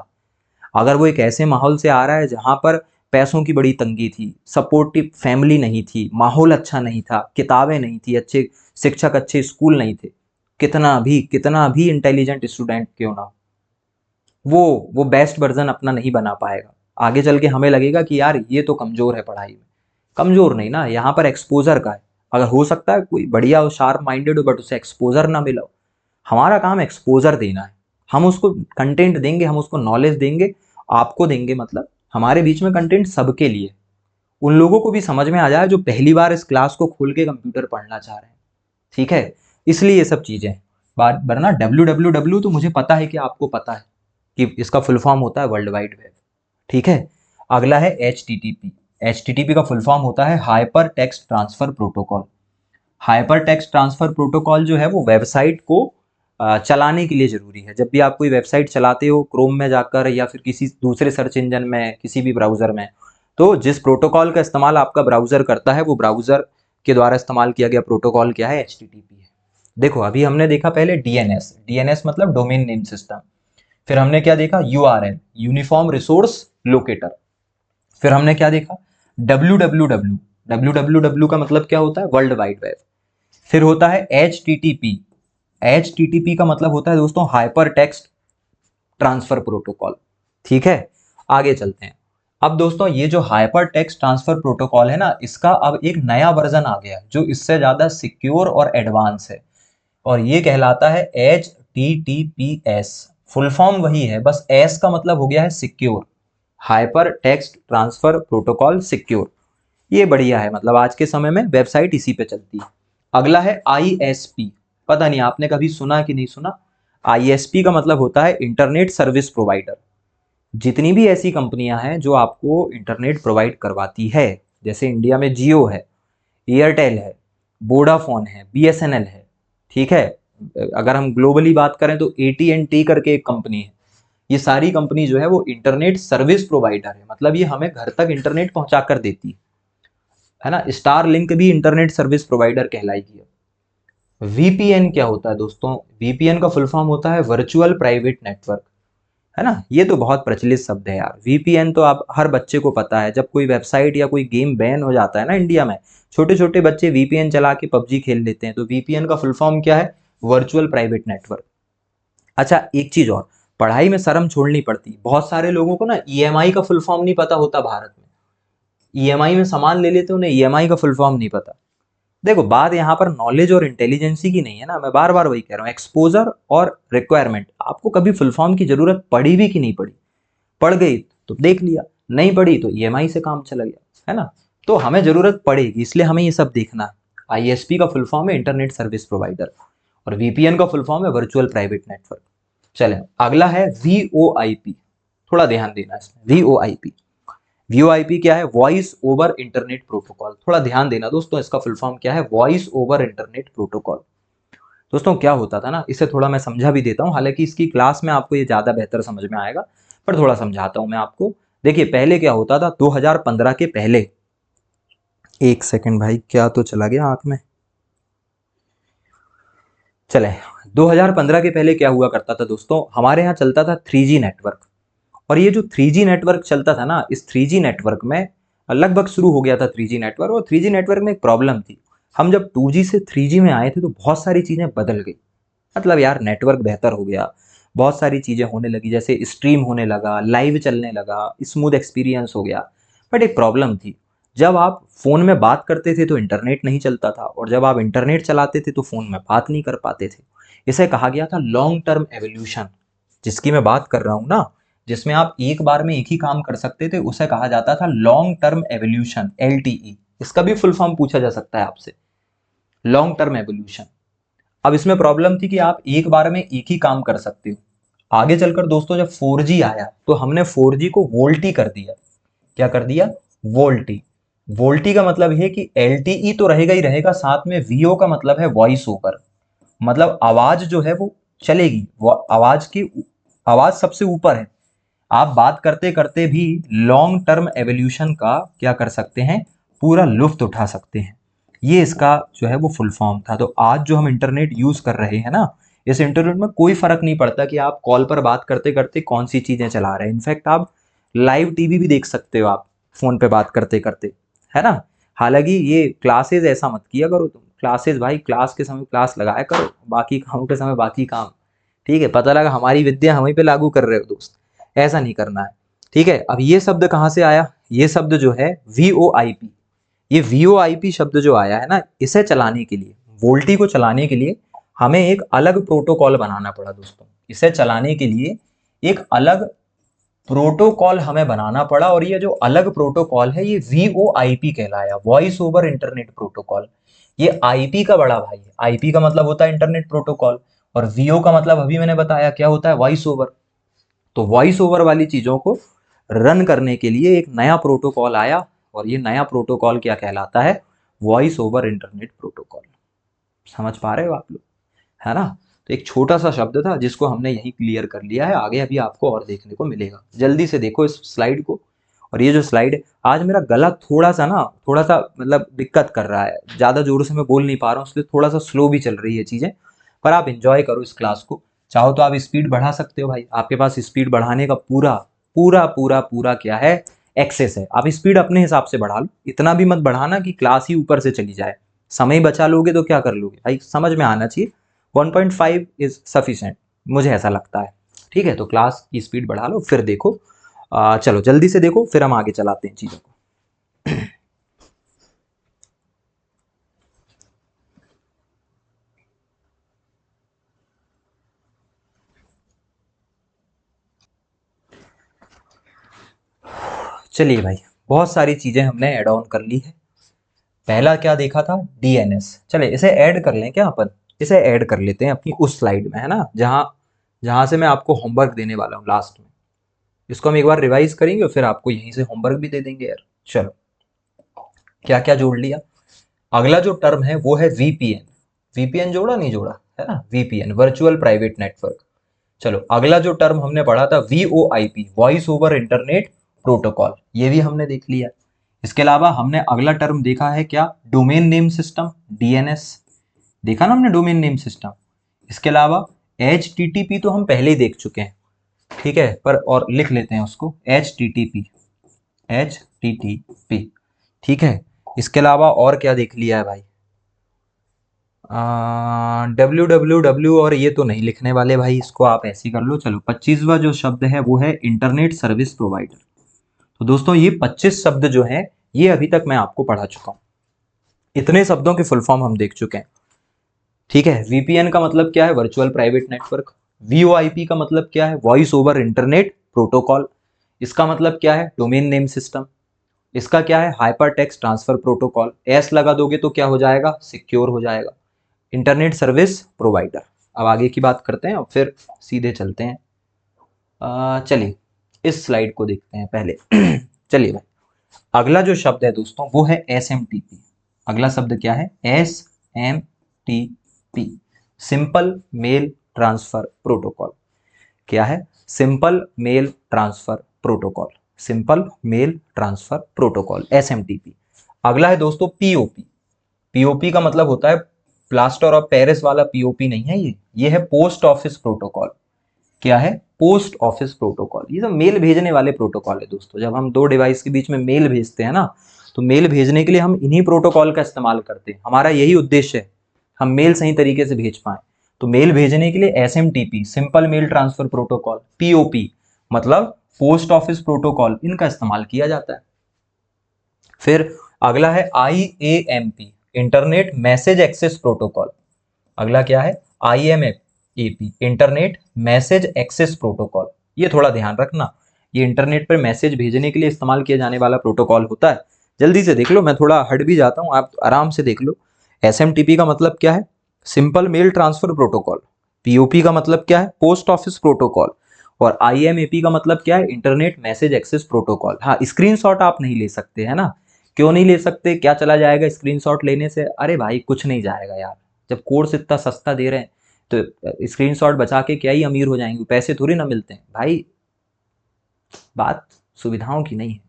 अगर वो एक ऐसे माहौल से आ रहा है जहाँ पर पैसों की बड़ी तंगी थी, सपोर्टिव फैमिली नहीं थी, माहौल अच्छा नहीं था, किताबें नहीं थी, अच्छे शिक्षक, अच्छे स्कूल नहीं थे, कितना भी इंटेलिजेंट स्टूडेंट क्यों ना हो, वो बेस्ट वर्जन अपना नहीं बना पाएगा। आगे चल के हमें लगेगा कि यार ये तो कमज़ोर है पढ़ाई में। कमज़ोर नहीं ना, यहाँ पर एक्सपोजर का है। अगर हो सकता है कोई बढ़िया हो, शार्प माइंडेड हो, बट उसे एक्सपोजर ना मिला हो। हमारा काम एक्सपोजर देना है। हम उसको कंटेंट देंगे, हम उसको नॉलेज देंगे, आपको देंगे, मतलब हमारे बीच में कंटेंट सबके लिए, उन लोगों को भी समझ में आ जाए जो पहली बार इस क्लास को खोल के कंप्यूटर पढ़ना चाह रहे हैं, ठीक है। इसलिए ये सब चीज़ें हैं। वरना www तो मुझे पता है कि आपको पता है कि इसका फुल फॉर्म होता है वर्ल्ड वाइड वेब, ठीक है। अगला है HTTP। HTTP का फुल फॉर्म होता है hyper text transfer protocol. Hyper text transfer protocol जो है वो वेबसाइट को चलाने के लिए ज़रूरी है। जब भी आप कोई वेबसाइट चलाते हो क्रोम में जाकर या फिर किसी दूसरे सर्च इंजन में, किसी भी ब्राउज़र में, तो जिस प्रोटोकॉल का इस्तेमाल आपका ब्राउज़र करता है वो ब्राउज़र के द्वारा इस्तेमाल किया गया प्रोटोकॉल क्या है? HTTP है। देखो अभी हमने देखा पहले DNS। DNS मतलब डोमेन नेम सिस्टम। फिर हमने क्या देखा? URL, uniform resource locator. फिर हमने क्या देखा? www। www का मतलब क्या होता है? World wide web. फिर होता है HTTP। HTTP का मतलब होता है दोस्तों हाइपर टेक्स्ट ट्रांसफर प्रोटोकॉल, ठीक है। आगे चलते हैं। अब दोस्तों ये जो हाइपर टेक्स्ट ट्रांसफर प्रोटोकॉल है ना, इसका अब एक नया वर्जन आ गया है जो इससे ज़्यादा सिक्योर और एडवांस है, और ये कहलाता है HTTPS। फुल फॉर्म वही है, बस एस का मतलब हो गया है secure, hyper text transfer protocol secure. ये बढ़िया है, मतलब आज के समय में वेबसाइट इसी पे चलती है। अगला है ISP। पता नहीं आपने कभी सुना कि नहीं सुना। ISP का मतलब होता है इंटरनेट सर्विस प्रोवाइडर। जितनी भी ऐसी कंपनियां हैं जो आपको इंटरनेट प्रोवाइड करवाती है, जैसे इंडिया में जियो है, एयरटेल है, वोडाफोन है, BSNL है, ठीक है। अगर हम ग्लोबली बात करें तो AT&T करके एक कंपनी है। ये सारी कंपनी जो है वो इंटरनेट सर्विस प्रोवाइडर है, मतलब ये हमें घर तक इंटरनेट पहुंचा कर देती है ना। स्टार लिंक भी इंटरनेट सर्विस प्रोवाइडर कहलाएगी। VPN क्या होता है दोस्तों? VPN का फुल फॉर्म होता है वर्चुअल प्राइवेट नेटवर्क, है ना। ये तो बहुत प्रचलित शब्द है यार। VPN तो आप हर बच्चे को पता है। जब कोई वेबसाइट या कोई गेम बैन हो जाता है ना इंडिया में, छोटे छोटे बच्चे VPN चला के PUBG खेल लेते हैं। तो VPN का फुल फॉर्म क्या है? Virtual private network. अच्छा एक चीज और, पढ़ाई में शर्म छोड़नी पड़ती। बहुत सारे लोगों को ना EMI का फुल फॉर्म नहीं पता होता। भारत में EMI में सामान ले लेते, उन्हें EMI का फुल फॉर्म नहीं पता। देखो बात यहाँ पर नॉलेज और इंटेलिजेंसी की नहीं है ना, मैं बार बार वही कह रहा हूँ, एक्सपोजर और रिक्वायरमेंट। आपको कभी फुल फॉर्म की जरूरत पड़ी भी कि नहीं पड़ी? पड़ गई तो देख लिया, नहीं पड़ी तो EMI से काम चला गया, है ना। तो हमें जरूरत पड़ेगी, इसलिए हमें ये सब देखना है। ISP का फुल फॉर्म है इंटरनेट सर्विस प्रोवाइडर, और VPN का फुल फॉर्म है वर्चुअल प्राइवेट नेटवर्क। चले अगला है VoIP। थोड़ा ध्यान देना इसमें। VoIP क्या है? Voice over internet protocol. थोड़ा ध्यान देना दोस्तों, इसका फुल फॉर्म क्या है? Voice over internet protocol. दोस्तों क्या होता था ना, इसे थोड़ा मैं समझा भी देता हूँ, हालांकि इसकी क्लास में आपको ये ज़्यादा बेहतर समझ में आएगा, पर थोड़ा समझाता हूँ मैं आपको। देखिए पहले क्या होता था 2015 के पहले, एक सेकंड भाई, क्या तो चला गया आंख में, चले। 2015 के पहले क्या हुआ करता था दोस्तों, हमारे यहाँ चलता था 3G नेटवर्क। और ये जो 3G नेटवर्क चलता था ना, इस 3G नेटवर्क में लगभग शुरू हो गया था 3G नेटवर्क, और 3G नेटवर्क में एक प्रॉब्लम थी। हम जब 2G से 3G में आए थे तो बहुत सारी चीज़ें बदल गई। मतलब यार नेटवर्क बेहतर हो गया, बहुत सारी चीज़ें होने लगी, जैसे स्ट्रीम होने लगा, लाइव चलने लगा, स्मूथ एक्सपीरियंस हो गया। बट एक प्रॉब्लम थी, जब आप फ़ोन में बात करते थे तो इंटरनेट नहीं चलता था, और जब आप इंटरनेट चलाते थे तो फ़ोन में बात नहीं कर पाते थे। इसे कहा गया था लॉन्ग टर्म एवोल्यूशन। जिसकी मैं बात कर रहा हूँ ना, जिसमें आप एक बार में एक ही काम कर सकते थे, उसे कहा जाता था लॉन्ग टर्म एवोल्यूशन, LTE। इसका भी फुल फॉर्म पूछा जा सकता है आपसे, लॉन्ग टर्म एवोल्यूशन। अब इसमें प्रॉब्लम थी कि आप एक बार में एक ही काम कर सकते हो। आगे चलकर दोस्तों जब 4G आया तो हमने 4G को वोल्टी कर दिया। क्या कर दिया? वोल्टी। वोल्टी का मतलब है कि LTE तो रहेगा ही रहेगा, साथ में VO का मतलब है वॉइस ओवर। मतलब आवाज जो है वो चलेगी, वो आवाज सबसे ऊपर है। आप बात करते करते भी लॉन्ग टर्म एवोल्यूशन का क्या कर सकते हैं, पूरा लुफ्त उठा सकते हैं। ये इसका जो है वो फुल फॉर्म था। तो आज जो हम इंटरनेट यूज कर रहे हैं ना, इस इंटरनेट में कोई फर्क नहीं पड़ता कि आप कॉल पर बात करते करते कौन सी चीजें चला रहे हैं। इनफैक्ट आप लाइव टीवी भी देख सकते हो आप फोन पे बात करते करते, है ना। हालांकि ये क्लासेस ऐसा मत किया करो तुम, क्लासेस भाई क्लास के समय क्लास लगाया करो, बाकी कामों के समय बाकी काम। ठीक है, पता लगा हमारी विद्या हमें पे लागू कर रहे हो दोस्त, ऐसा नहीं करना है। ठीक है, अब ये शब्द कहाँ से आया, ये शब्द जो है VoIP, ये VoIP शब्द जो आया है ना, इसे चलाने के लिए, वोल्टी को चलाने के लिए हमें एक अलग प्रोटोकॉल बनाना पड़ा दोस्तों। इसे चलाने के लिए एक अलग प्रोटोकॉल हमें बनाना पड़ा, और ये जो अलग प्रोटोकॉल है ये VoIP कहलाया, वॉइस ओवर इंटरनेट प्रोटोकॉल। ये IP का बड़ा भाई है। IP का मतलब होता है इंटरनेट प्रोटोकॉल, और VO का मतलब अभी मैंने बताया क्या होता है, वॉइस ओवर। तो वॉइस ओवर वाली चीजों को रन करने के लिए एक नया प्रोटोकॉल आया, और ये नया प्रोटोकॉल क्या कहलाता है, वॉइस ओवर इंटरनेट प्रोटोकॉल। समझ पा रहे हो आप लोग, है ना। तो एक छोटा सा शब्द था जिसको हमने यही क्लियर कर लिया है, आगे अभी आपको और देखने को मिलेगा। जल्दी से देखो इस स्लाइड को। और ये जो स्लाइड है, आज मेरा गला थोड़ा सा ना, थोड़ा सा मतलब दिक्कत कर रहा है, ज़्यादा जोर से मैं बोल नहीं पा रहा हूँ, इसलिए थोड़ा सा स्लो भी चल रही है चीज़ें। पर आप इंजॉय करो इस क्लास को, चाहो तो आप स्पीड बढ़ा सकते हो भाई, आपके पास स्पीड बढ़ाने का पूरा पूरा पूरा पूरा क्या है, एक्सेस है। आप स्पीड अपने हिसाब से बढ़ा लो, इतना भी मत बढ़ाना कि क्लास ही ऊपर से चली जाए। समय बचा लोगे तो क्या कर लोगे भाई, समझ में आना चाहिए। 1.5 इज सफिशेंट, मुझे ऐसा लगता है। ठीक है, तो क्लास की स्पीड बढ़ा लो, फिर देखो। चलो जल्दी से देखो, फिर हम आगे चलाते हैं चीज़ों को। चलिए भाई, बहुत सारी चीज़ें हमने ऐड ऑन कर ली है। पहला क्या देखा था, DNS। चले इसे ऐड कर लें क्या अपन, इसे ऐड कर लेते हैं अपनी उस स्लाइड में, है ना, जहाँ जहाँ से मैं आपको होमवर्क देने वाला हूँ लास्ट में। इसको हम एक बार रिवाइज करेंगे और फिर आपको यहीं से होमवर्क भी दे देंगे यार। चलो, क्या क्या जोड़ लिया। अगला जो टर्म है वो है VPN। VPN जोड़ा नहीं जोड़ा, है ना, VPN वर्चुअल प्राइवेट नेटवर्क। चलो अगला जो टर्म हमने पढ़ा था VoIP, voice over internet protocol, ये भी हमने देख लिया। इसके अलावा हमने अगला टर्म देखा है क्या, डोमेन नेम सिस्टम, DNS। देखा ना हमने डोमेन नेम सिस्टम। इसके अलावा HTTP तो हम पहले ही देख चुके हैं, ठीक है, पर और लिख लेते हैं उसको, HTTP, HTTP। ठीक है, इसके अलावा और क्या देख लिया है भाई, WWW, और ये तो नहीं लिखने वाले भाई, इसको आप ऐसे ही कर लो। चलो 25वां जो शब्द है वो है इंटरनेट सर्विस प्रोवाइडर। तो दोस्तों ये 25 शब्द जो है, ये अभी तक मैं आपको पढ़ा चुका हूँ। इतने शब्दों के फुल फॉर्म हम देख चुके हैं। ठीक है, VPN का मतलब क्या है, वर्चुअल प्राइवेट नेटवर्क। VoIP का मतलब क्या है, वॉइस ओवर इंटरनेट प्रोटोकॉल। इसका मतलब क्या है, डोमेन नेम सिस्टम। इसका क्या है, hyper text transfer protocol. S लगा दोगे तो क्या हो जाएगा, सिक्योर हो जाएगा, इंटरनेट सर्विस प्रोवाइडर। अब आगे की बात करते हैं और फिर सीधे चलते हैं। चलिए इस स्लाइड को देखते हैं पहले। चलिए भाई, अगला जो शब्द है दोस्तों वो है SMTP। अगला शब्द क्या है, SMTP। Simple mail transfer protocol. क्या है? Simple mail transfer protocol, simple mail transfer protocol, SMTP. अगला है दोस्तों पीओपी। पीओपी का मतलब होता है प्लास्टर ऑफ पेरिस वाला पीओपी नहीं है ये है पोस्ट ऑफिस प्रोटोकॉल। क्या है? Post office protocol. ये सब मेल भेजने वाले प्रोटोकॉल है दोस्तों। जब हम दो डिवाइस के बीच में मेल भेजते हैं ना, तो मेल भेजने के लिए हम इन्हीं प्रोटोकॉल का इस्तेमाल करते हैं। हमारा यही उद्देश्य है, हम मेल सही तरीके से भेज पाए। तो मेल भेजने के लिए SMTP, simple mail transfer protocol, POP मतलब पोस्ट ऑफिस प्रोटोकॉल, इनका इस्तेमाल किया जाता है। फिर अगला है IAMP, internet message access protocol. अगला क्या है? IMAP, internet message access protocol. ये थोड़ा ध्यान रखना, ये इंटरनेट पर मैसेज भेजने के लिए इस्तेमाल किया जाने वाला प्रोटोकॉल होता है। जल्दी से देख लो, मैं थोड़ा हट भी जाता हूँ, आप आराम से देख लो। एसएमटीपी का मतलब क्या है? Simple mail transfer protocol. POP का मतलब क्या है? Post office protocol. और आईएमएपी का मतलब क्या है? Internet message access protocol. हाँ, स्क्रीनशॉट आप नहीं ले सकते, है ना? क्यों नहीं ले सकते? क्या चला जाएगा स्क्रीनशॉट लेने से? अरे भाई कुछ नहीं जाएगा यार, जब कोर्स इतना सस्ता दे रहे हैं तो स्क्रीनशॉट बचा के क्या ही अमीर हो जाएंगे? पैसे थोड़ी ना मिलते हैं भाई। बात सुविधाओं की नहीं है,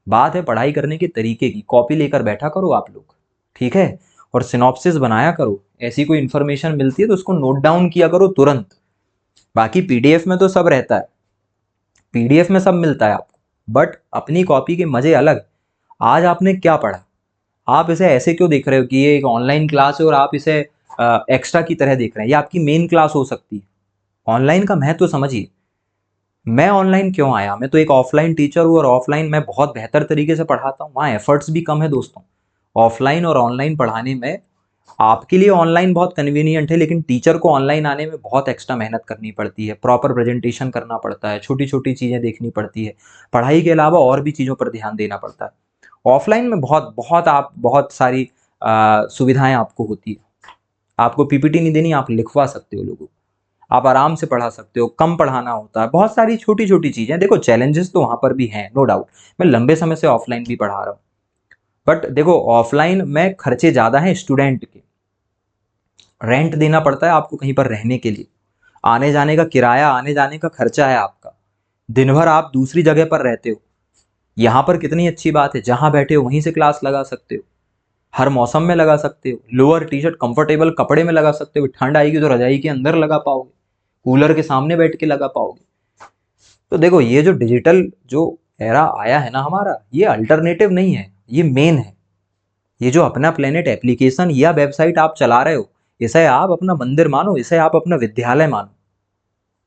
बात है पढ़ाई करने के तरीके की। कॉपी लेकर बैठा करो आप लोग, ठीक है? और सिनॉप्सिस बनाया करो। ऐसी कोई इन्फॉर्मेशन मिलती है तो उसको नोट डाउन किया करो तुरंत। बाकी पीडीएफ में तो सब रहता है, पीडीएफ में सब मिलता है आपको, बट अपनी कॉपी के मजे अलग। आज आपने क्या पढ़ा? आप इसे ऐसे क्यों देख रहे हो कि ये एक ऑनलाइन क्लास है और आप इसे एक्स्ट्रा की तरह देख रहे हैं? ये आपकी मेन क्लास हो सकती है। ऑनलाइन का महत्व समझिए। मैं ऑनलाइन क्यों आया? मैं तो एक ऑफलाइन टीचर हूँ और ऑफलाइन मैं बहुत बेहतर तरीके से पढ़ाता हूँ, वहाँ एफर्ट्स भी कम है दोस्तों। ऑफलाइन और ऑनलाइन पढ़ाने में आपके लिए ऑनलाइन बहुत कन्वीनियंट है, लेकिन टीचर को ऑनलाइन आने में बहुत एक्स्ट्रा मेहनत करनी पड़ती है। प्रॉपर प्रेजेंटेशन करना पड़ता है, छोटी छोटी चीज़ें देखनी पड़ती है, पढ़ाई के अलावा और भी चीज़ों पर ध्यान देना पड़ता है। ऑफलाइन में बहुत बहुत आप बहुत सारी सुविधाएं आपको होती है। आपको पीपीटी नहीं देनी, आप लिखवा सकते हो लोगों को, आप आराम से पढ़ा सकते हो, कम पढ़ाना होता है, बहुत सारी छोटी छोटी चीज़ें। देखो चैलेंजेस तो वहाँ पर भी हैं, नो डाउट। मैं लंबे समय से ऑफलाइन भी पढ़ा रहा हूँ, बट देखो ऑफलाइन में खर्चे ज़्यादा हैं स्टूडेंट के। रेंट देना पड़ता है आपको कहीं पर रहने के लिए, आने जाने का किराया, आने जाने का खर्चा है आपका। दिन भर आप दूसरी जगह पर रहते हो। यहाँ पर कितनी अच्छी बात है, जहाँ बैठे हो वहीं से क्लास लगा सकते हो, हर मौसम में लगा सकते हो। लोअर टी शर्ट कंफर्टेबल कपड़े में लगा सकते हो, ठंड आएगी तो रजाई के अंदर लगा पाओगे, कूलर के सामने बैठ के लगा पाओगे। तो देखो ये जो डिजिटल जो एरा आया है ना हमारा, ये अल्टरनेटिव नहीं है, ये मेन है। ये जो अपना प्लेनेट एप्लीकेशन या वेबसाइट आप चला रहे हो, इसे आप अपना मंदिर मानो, इसे आप अपना विद्यालय मानो।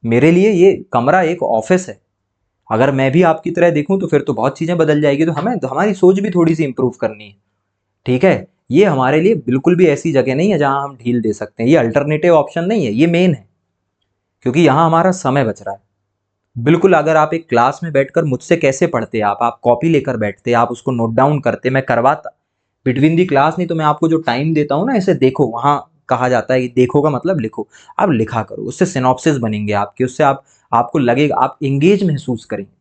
मेरे लिए ये कमरा एक ऑफिस है। अगर मैं भी आपकी तरह देखूं तो फिर तो बहुत चीज़ें बदल जाएगी। तो हमें तो हमारी सोच भी थोड़ी सी इंप्रूव करनी है, ठीक है? ये हमारे लिए बिल्कुल भी ऐसी जगह नहीं है जहां हम ढील दे सकते हैं। ये अल्टरनेटिव ऑप्शन नहीं है, ये मेन है, क्योंकि यहाँ हमारा समय बच रहा है। बिल्कुल, अगर आप एक क्लास में बैठकर मुझसे कैसे पढ़ते, आप कॉपी लेकर बैठते, आप उसको नोट डाउन करते, मैं करवाता बिटवीन दी क्लास। नहीं तो मैं आपको जो टाइम देता हूँ ना, इसे देखो, वहाँ कहा जाता है कि देखो का मतलब लिखो। आप लिखा करो, उससे सिनॉप्सिस बनेंगे आपके, उससे आपको लगेगा, आप इंगेज महसूस करेंगे,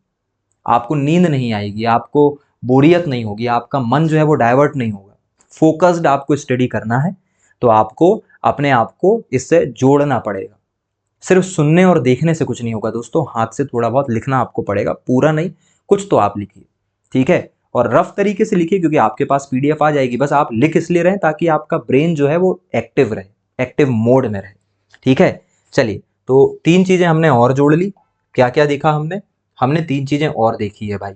आपको नींद नहीं आएगी, आपको बोरियत नहीं होगी, आपका मन जो है वो डाइवर्ट नहीं होगा। फोकस्ड आपको स्टडी करना है तो आपको अपने आप को इससे जोड़ना पड़ेगा। सिर्फ सुनने और देखने से कुछ नहीं होगा दोस्तों, हाथ से थोड़ा बहुत लिखना आपको पड़ेगा, पूरा नहीं, कुछ तो आप लिखिए, ठीक है? और रफ तरीके से लिखिए, क्योंकि आपके पास पीडीएफ आ जाएगी। बस आप लिख इसलिए रहे ताकि आपका ब्रेन जो है वो एक्टिव रहे, एक्टिव मोड में रहे, ठीक है? चलिए, तो 3 चीजें हमने और जोड़ ली। क्या क्या देखा हमने? हमने 3 चीजें और देखी है भाई।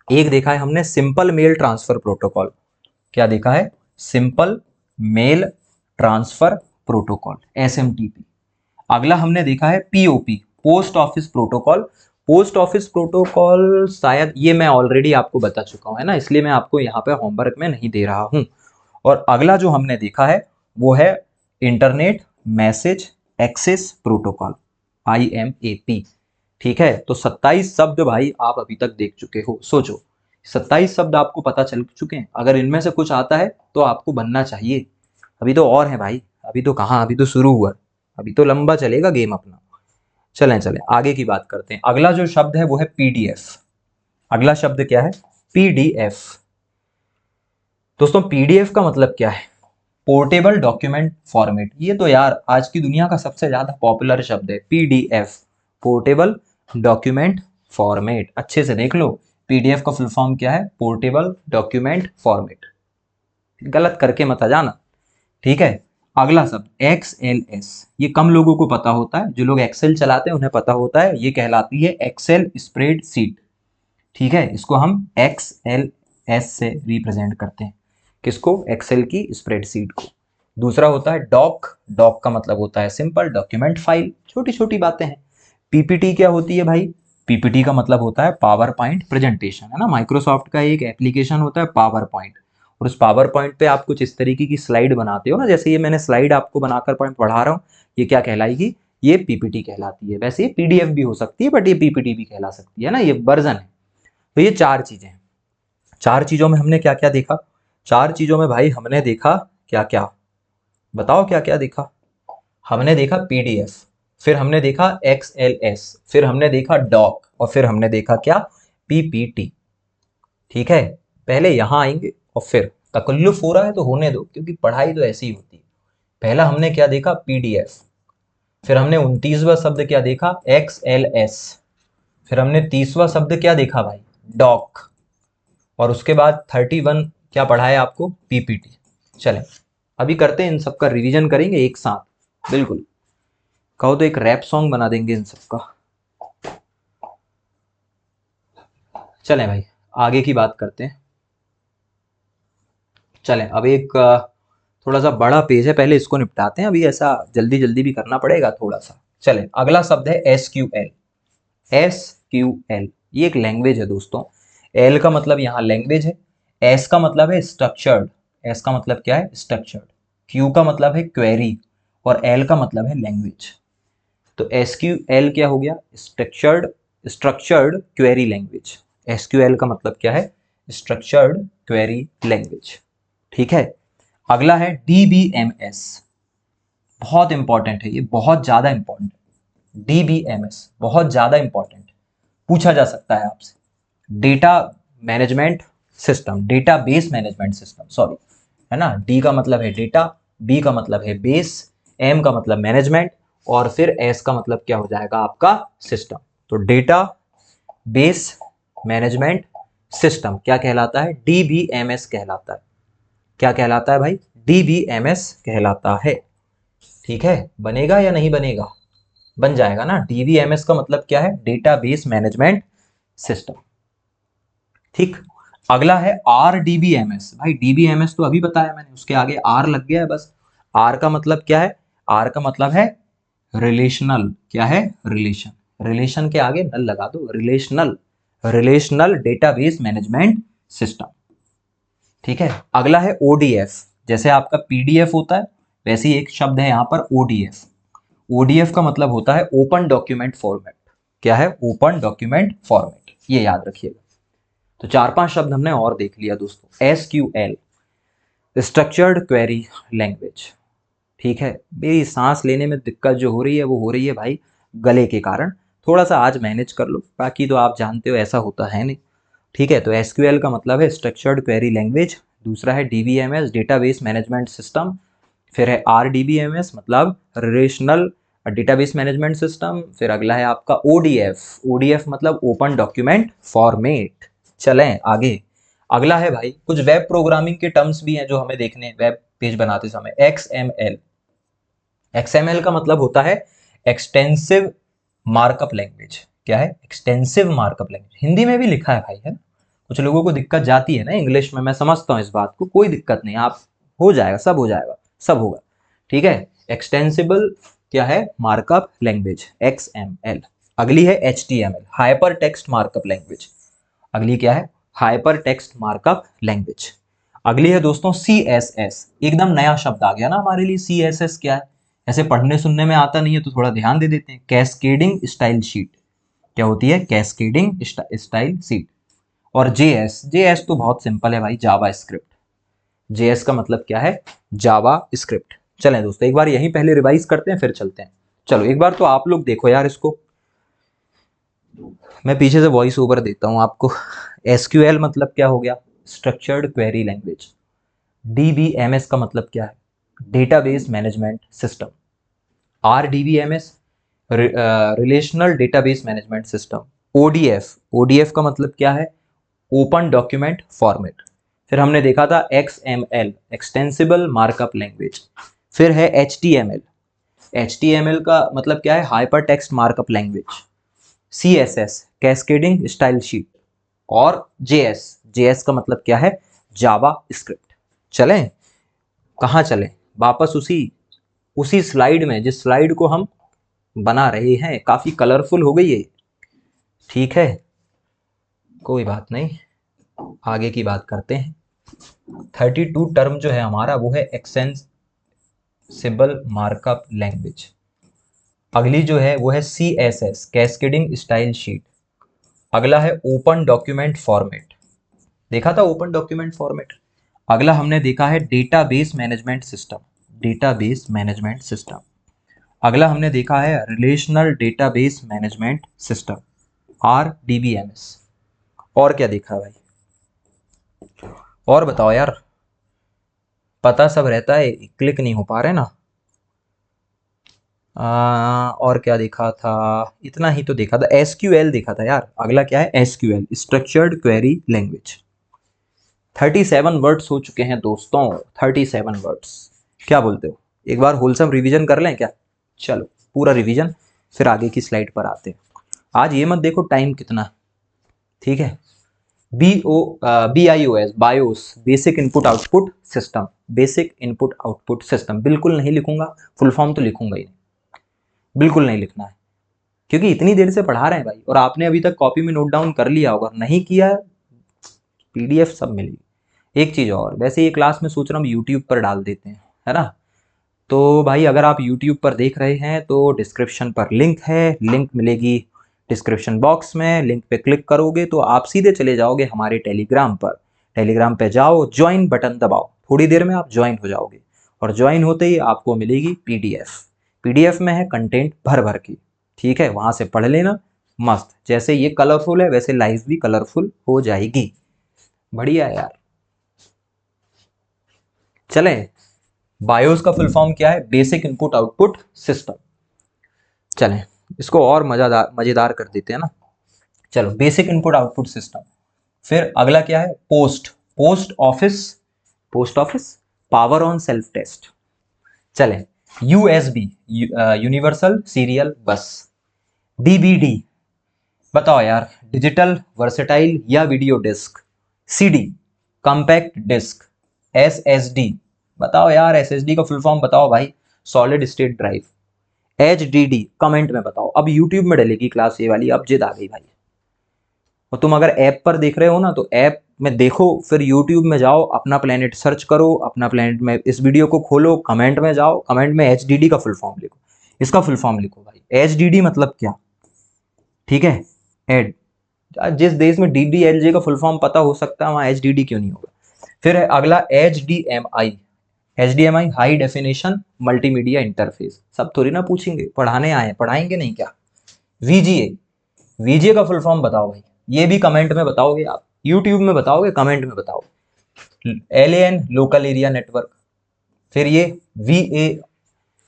एक देखा है हमने सिंपल मेल ट्रांसफर प्रोटोकॉल। क्या देखा है? Simple mail transfer protocol, SMTP. अगला हमने देखा है POP, post office protocol. Post office protocol शायद ये मैं ऑलरेडी आपको बता चुका हूं, है ना, इसलिए मैं आपको यहाँ पे होमवर्क में नहीं दे रहा हूं। और अगला जो हमने देखा है वो है internet message access protocol, IMAP, ठीक है? तो 27 शब्द भाई आप अभी तक देख चुके हो। सोचो, 27 शब्द आपको पता चल चुके हैं। अगर इनमें से कुछ आता है तो आपको बनना चाहिए। अभी तो और है भाई, अभी तो कहाँ, अभी तो शुरू हुआ, अभी तो लंबा चलेगा गेम अपना। चलें चलें आगे की बात करते हैं। अगला जो शब्द है वो है पीडीएफ। अगला शब्द क्या है? पीडीएफ। दोस्तों पीडीएफ का मतलब क्या है? पोर्टेबल डॉक्यूमेंट फॉर्मेट, ये तो यार आज की दुनिया का सबसे ज्यादा पॉपुलर शब्द है, पीडीएफ, पोर्टेबल डॉक्यूमेंट फॉर्मेट। अच्छे से देख लो, पीडीएफ का फुल फॉर्म क्या है, पोर्टेबल डॉक्यूमेंट फॉर्मेट, गलत करके मत आ जाना, ठीक है। अगला शब्द एक्सएलएस, ये कम लोगों को पता होता है, जो लोग एक्सेल चलाते हैं उन्हें पता होता है, ये कहलाती है एक्सेल स्प्रेडशीट, ठीक है। इसको हम एक्सएलएस से रिप्रेजेंट करते हैं, किसको, एक्सेल की स्प्रेडशीट को। दूसरा होता है डॉक, डॉक का मतलब होता है सिंपल डॉक्यूमेंट फाइल, छोटी छोटी बातें हैं। पीपीटी क्या होती है भाई, पीपीटी का मतलब होता है पावर पॉइंट प्रेजेंटेशन, है ना। माइक्रोसॉफ्ट का एक एप्लीकेशन होता है पावर पॉइंट, और उस पावर पॉइंट पे आप कुछ इस तरीके की स्लाइड बनाते हो ना, जैसे ये मैंने स्लाइड आपको बनाकर पढ़ा रहा हूँ, ये क्या कहलाएगी, ये पीपीटी कहलाती है। वैसे ये पीडीएफ भी हो सकती है, बट ये पीपीटी भी कहला सकती है ना, ये वर्जन है। तो ये चार चीजें हैं। चार चीजों में हमने क्या क्या देखा, चार चीजों में भाई हमने देखा क्या क्या, बताओ क्या क्या देखा। हमने देखा पीडीएफ, फिर हमने देखा एक्सएलएस, फिर हमने देखा डॉक, और फिर हमने देखा क्या, पीपीटी, ठीक है। पहले यहां आएंगे और फिर तकल्लुफ हो रहा है तो होने दो, क्योंकि पढ़ाई तो ऐसी ही होती है। पहला हमने क्या देखा, पीडीएफ, फिर हमने 29वां शब्द क्या देखा, एक्सएलएस, फिर हमने 30वां शब्द क्या देखा भाई, डॉक, और उसके बाद 31 क्या पढ़ा है आपको, पीपीटी। चलें अभी करते हैं, इन सबका रिवीजन करेंगे एक साथ, बिल्कुल। कहो तो एक रैप सॉन्ग बना देंगे इन सबका। चलें भाई आगे की बात करते हैं। चलें अब एक थोड़ा सा बड़ा पेज है, पहले इसको निपटाते हैं, अभी ऐसा जल्दी जल्दी भी करना पड़ेगा थोड़ा सा। चलें अगला शब्द है एसक्यूएल, एसक्यूएल ये एक लैंग्वेज है दोस्तों। एल का मतलब यहाँ लैंग्वेज है, एस का मतलब है स्ट्रक्चर्ड, एस का मतलब क्या है, स्ट्रक्चर्ड, क्यू का मतलब है क्वेरी, और एल का मतलब है लैंग्वेज। तो एसक्यूएल क्या हो गया, structured, structured query language. SQL का मतलब क्या है, स्ट्रक्चर्ड क्वेरी लैंग्वेज, ठीक है। अगला है डीबीएमएस, बहुत इंपॉर्टेंट है ये, बहुत ज्यादा इंपॉर्टेंट है। डीबीएमएस बहुत ज्यादा इंपॉर्टेंट, पूछा जा सकता है आपसे। Data management system, data base management system, sorry, है ना। डी का मतलब है डेटा, बी का मतलब है बेस, एम का मतलब मैनेजमेंट, और फिर एस का मतलब क्या हो जाएगा आपका, सिस्टम। तो डेटा बेस मैनेजमेंट सिस्टम क्या कहलाता है, डीबीएमएस कहलाता है। क्या कहलाता है भाई, डीबीएमएस कहलाता है, ठीक है। बनेगा या नहीं बनेगा, बन जाएगा ना। डीबीएमएस का मतलब क्या है, डेटाबेस मैनेजमेंट सिस्टम, ठीक। अगला है आरडीबीएमएस, भाई डीबीएमएस तो अभी बताया मैंने, उसके आगे आर लग गया है बस। आर का मतलब क्या है, आर का मतलब है रिलेशनल, क्या है, रिलेशन, रिलेशन के आगे नल लगा दो, relational, relational database management system, ठीक है। अगला है ओडीएफ, जैसे आपका पीडीएफ होता है वैसे ही एक शब्द है यहाँ पर ओडीएफ। ओडीएफ का मतलब होता है ओपन डॉक्यूमेंट फॉर्मेट, क्या है, ओपन डॉक्यूमेंट फॉर्मेट, ये याद रखिएगा। तो चार पांच शब्द हमने और देख लिया दोस्तों। एसक्यूएल, स्ट्रक्चर्ड क्वेरी लैंग्वेज, ठीक है। मेरी सांस लेने में दिक्कत जो हो रही है वो हो रही है भाई गले के कारण, थोड़ा सा आज मैनेज कर लो, बाकी तो आप जानते हो ऐसा होता है नहीं, ठीक है। तो एसक्यूएल का मतलब है स्ट्रक्चर्ड क्वेरी लैंग्वेज, दूसरा है डीबीएमएस डेटाबेस मैनेजमेंट सिस्टम, फिर है आरडीबीएमएस मतलब रिलेशनल डेटाबेस मैनेजमेंट सिस्टम, फिर अगला है आपका ओडीएफ, ओडीएफ मतलब ओपन डॉक्यूमेंट फॉर्मेट। चलें आगे, अगला है भाई कुछ वेब प्रोग्रामिंग के टर्म्स भी हैं जो हमें देखने हैं वेब पेज बनाते समय। एक्सएमएल, एक्सएमएल का मतलब होता है एक्सटेंसिव मार्कअप लैंग्वेज, क्या है, एक्सटेंसिव मार्कअप लैंग्वेज, हिंदी में भी लिखा है भाई, है ना। कुछ लोगों को दिक्कत जाती है ना इंग्लिश में, मैं समझता हूँ इस बात को, कोई दिक्कत नहीं, आप हो जाएगा, सब हो जाएगा, सब होगा, ठीक है। एक्सटेंसिबल क्या है, मार्कअप लैंग्वेज, एक्सएमएल। अगली है HTML, hyper text markup language, अगली क्या है, हाइपर टेक्स्ट मार्कअप लैंग्वेज। अगली है दोस्तों सीएसएस, एकदम नया शब्द आ गया ना हमारे लिए, सीएसएस क्या है, ऐसे पढ़ने सुनने में आता नहीं है तो थोड़ा ध्यान दे देते हैं। कैस्केडिंग स्टाइल शीट, क्या होती है, कैस्केडिंग स्टाइल शीट। और जेएस, जेएस तो बहुत सिंपल है भाई, जावा स्क्रिप्ट, जेएस का मतलब क्या है, जावा स्क्रिप्ट। चलें दोस्तों एक बार यहीं पहले रिवाइज करते हैं फिर चलते हैं। चलो एक बार तो आप लोग देखो यार इसको, मैं पीछे से वॉइस ओवर देता हूं आपको। एसक्यूएल मतलब क्या हो गया, स्ट्रक्चर्ड क्वेरी लैंग्वेज। डीबीएमएस का मतलब क्या है, database management system, RDBMS, relational database management system, ODF, ODF का मतलब क्या है, ओपन डॉक्यूमेंट फॉर्मेट। फिर हमने देखा था XML, एक्सटेंसिबल मार्कअप लैंग्वेज। फिर है HTML, HTML का मतलब क्या है, hyper text markup language. CSS, cascading style sheet. और JS, JS का मतलब क्या है, जावा स्क्रिप्ट। चलें, कहाँ चलें, वापस उसी उसी स्लाइड में, जिस स्लाइड को हम बना रहे हैं। काफी कलरफुल हो गई है, ठीक है, कोई बात नहीं, आगे की बात करते हैं। 32 टर्म जो है हमारा वो है एक्सटेंसिबल मार्कअप लैंग्वेज। अगली जो है वो है CSS, कैस्केडिंग स्टाइल शीट। अगला है ओपन डॉक्यूमेंट फॉर्मेट, देखा था ओपन डॉक्यूमेंट फॉर्मेट। अगला हमने देखा है database management system, database management system. अगला हमने देखा है relational database management system, RDBMS। और क्या देखा भाई, और बताओ यार, पता सब रहता है, क्लिक नहीं हो पा रहे ना। और क्या देखा था, इतना ही तो देखा था। SQL देखा था यार। अगला क्या है, SQL, structured query language. 37 words हो चुके हैं दोस्तों, 37 वर्ड्स। क्या बोलते हो, एक बार होलसम रिवीजन कर लें क्या? चलो पूरा रिवीजन, फिर आगे की स्लाइड पर आते हैं। आज ये मत देखो टाइम कितना है, ठीक है। BIOS, BIOS, basic input output system, basic input output system. बिल्कुल नहीं लिखूंगा, फुल फॉर्म तो लिखूंगा ही नहीं, बिल्कुल नहीं लिखना है, क्योंकि इतनी देर से पढ़ा रहे हैं भाई, और आपने अभी तक कॉपी में नोट डाउन कर लिया होगा, नहीं किया PDF सब मिलेगी। एक चीज़ और, वैसे ये क्लास में सोच रहा हूँ यूट्यूब पर डाल देते हैं, है ना। तो भाई अगर आप यूट्यूब पर देख रहे हैं तो डिस्क्रिप्शन पर लिंक है, लिंक मिलेगी डिस्क्रिप्शन बॉक्स में। लिंक पे क्लिक करोगे तो आप सीधे चले जाओगे हमारे टेलीग्राम पर। टेलीग्राम पे जाओ, ज्वाइन बटन दबाओ, थोड़ी देर में आप ज्वाइन हो जाओगे। और ज्वाइन होते ही आपको मिलेगी PDF। PDF में है कंटेंट भर भर की, ठीक है, वहाँ से पढ़ लेना मस्त। जैसे ये कलरफुल है वैसे लाइफ भी कलरफुल हो जाएगी। बढ़िया यार। चलें, बायोस का फुल फॉर्म क्या है, बेसिक इनपुट आउटपुट सिस्टम। चलें, इसको और मजेदार कर देते हैं ना। चलो, बेसिक इनपुट आउटपुट सिस्टम। फिर अगला क्या है, post office, post office, power on self test. चलें, USB, universal serial bus. DVD, बताओ यार, डिजिटल वर्सेटाइल या video disc. CD, compact disc. SSD, बताओ यार, SSD का फुल फॉर्म बताओ भाई, solid state drive. HDD, comment में बताओ। अब यूट्यूब में डलेगी क्लास ये वाली, अब जिद आ गई भाई। और तुम अगर ऐप पर देख रहे हो ना, तो ऐप में देखो, फिर यूट्यूब में जाओ, अपना प्लेनेट सर्च करो, अपना प्लेनेट में इस वीडियो को खोलो, कमेंट में जाओ, कमेंट में HDD का फुल फॉर्म लिखो, इसका फुल फॉर्म लिखो भाई, HDD मतलब क्या, ठीक है। एड, जिस देश में DDLJ का फुल फॉर्म पता हो सकता है, वहाँ HDD क्यों नहीं होगा। फिर है अगला HDMI, HDMI high definition multimedia interface. सब थोड़ी ना पूछेंगे, पढ़ाने आए, पढ़ाएंगे नहीं क्या। VGA, VGA का फुल फॉर्म बताओ भाई, ये भी कमेंट में बताओगे आप, यूट्यूब में बताओगे, कमेंट में बताओगे। LAN, local area network. फिर ये VA,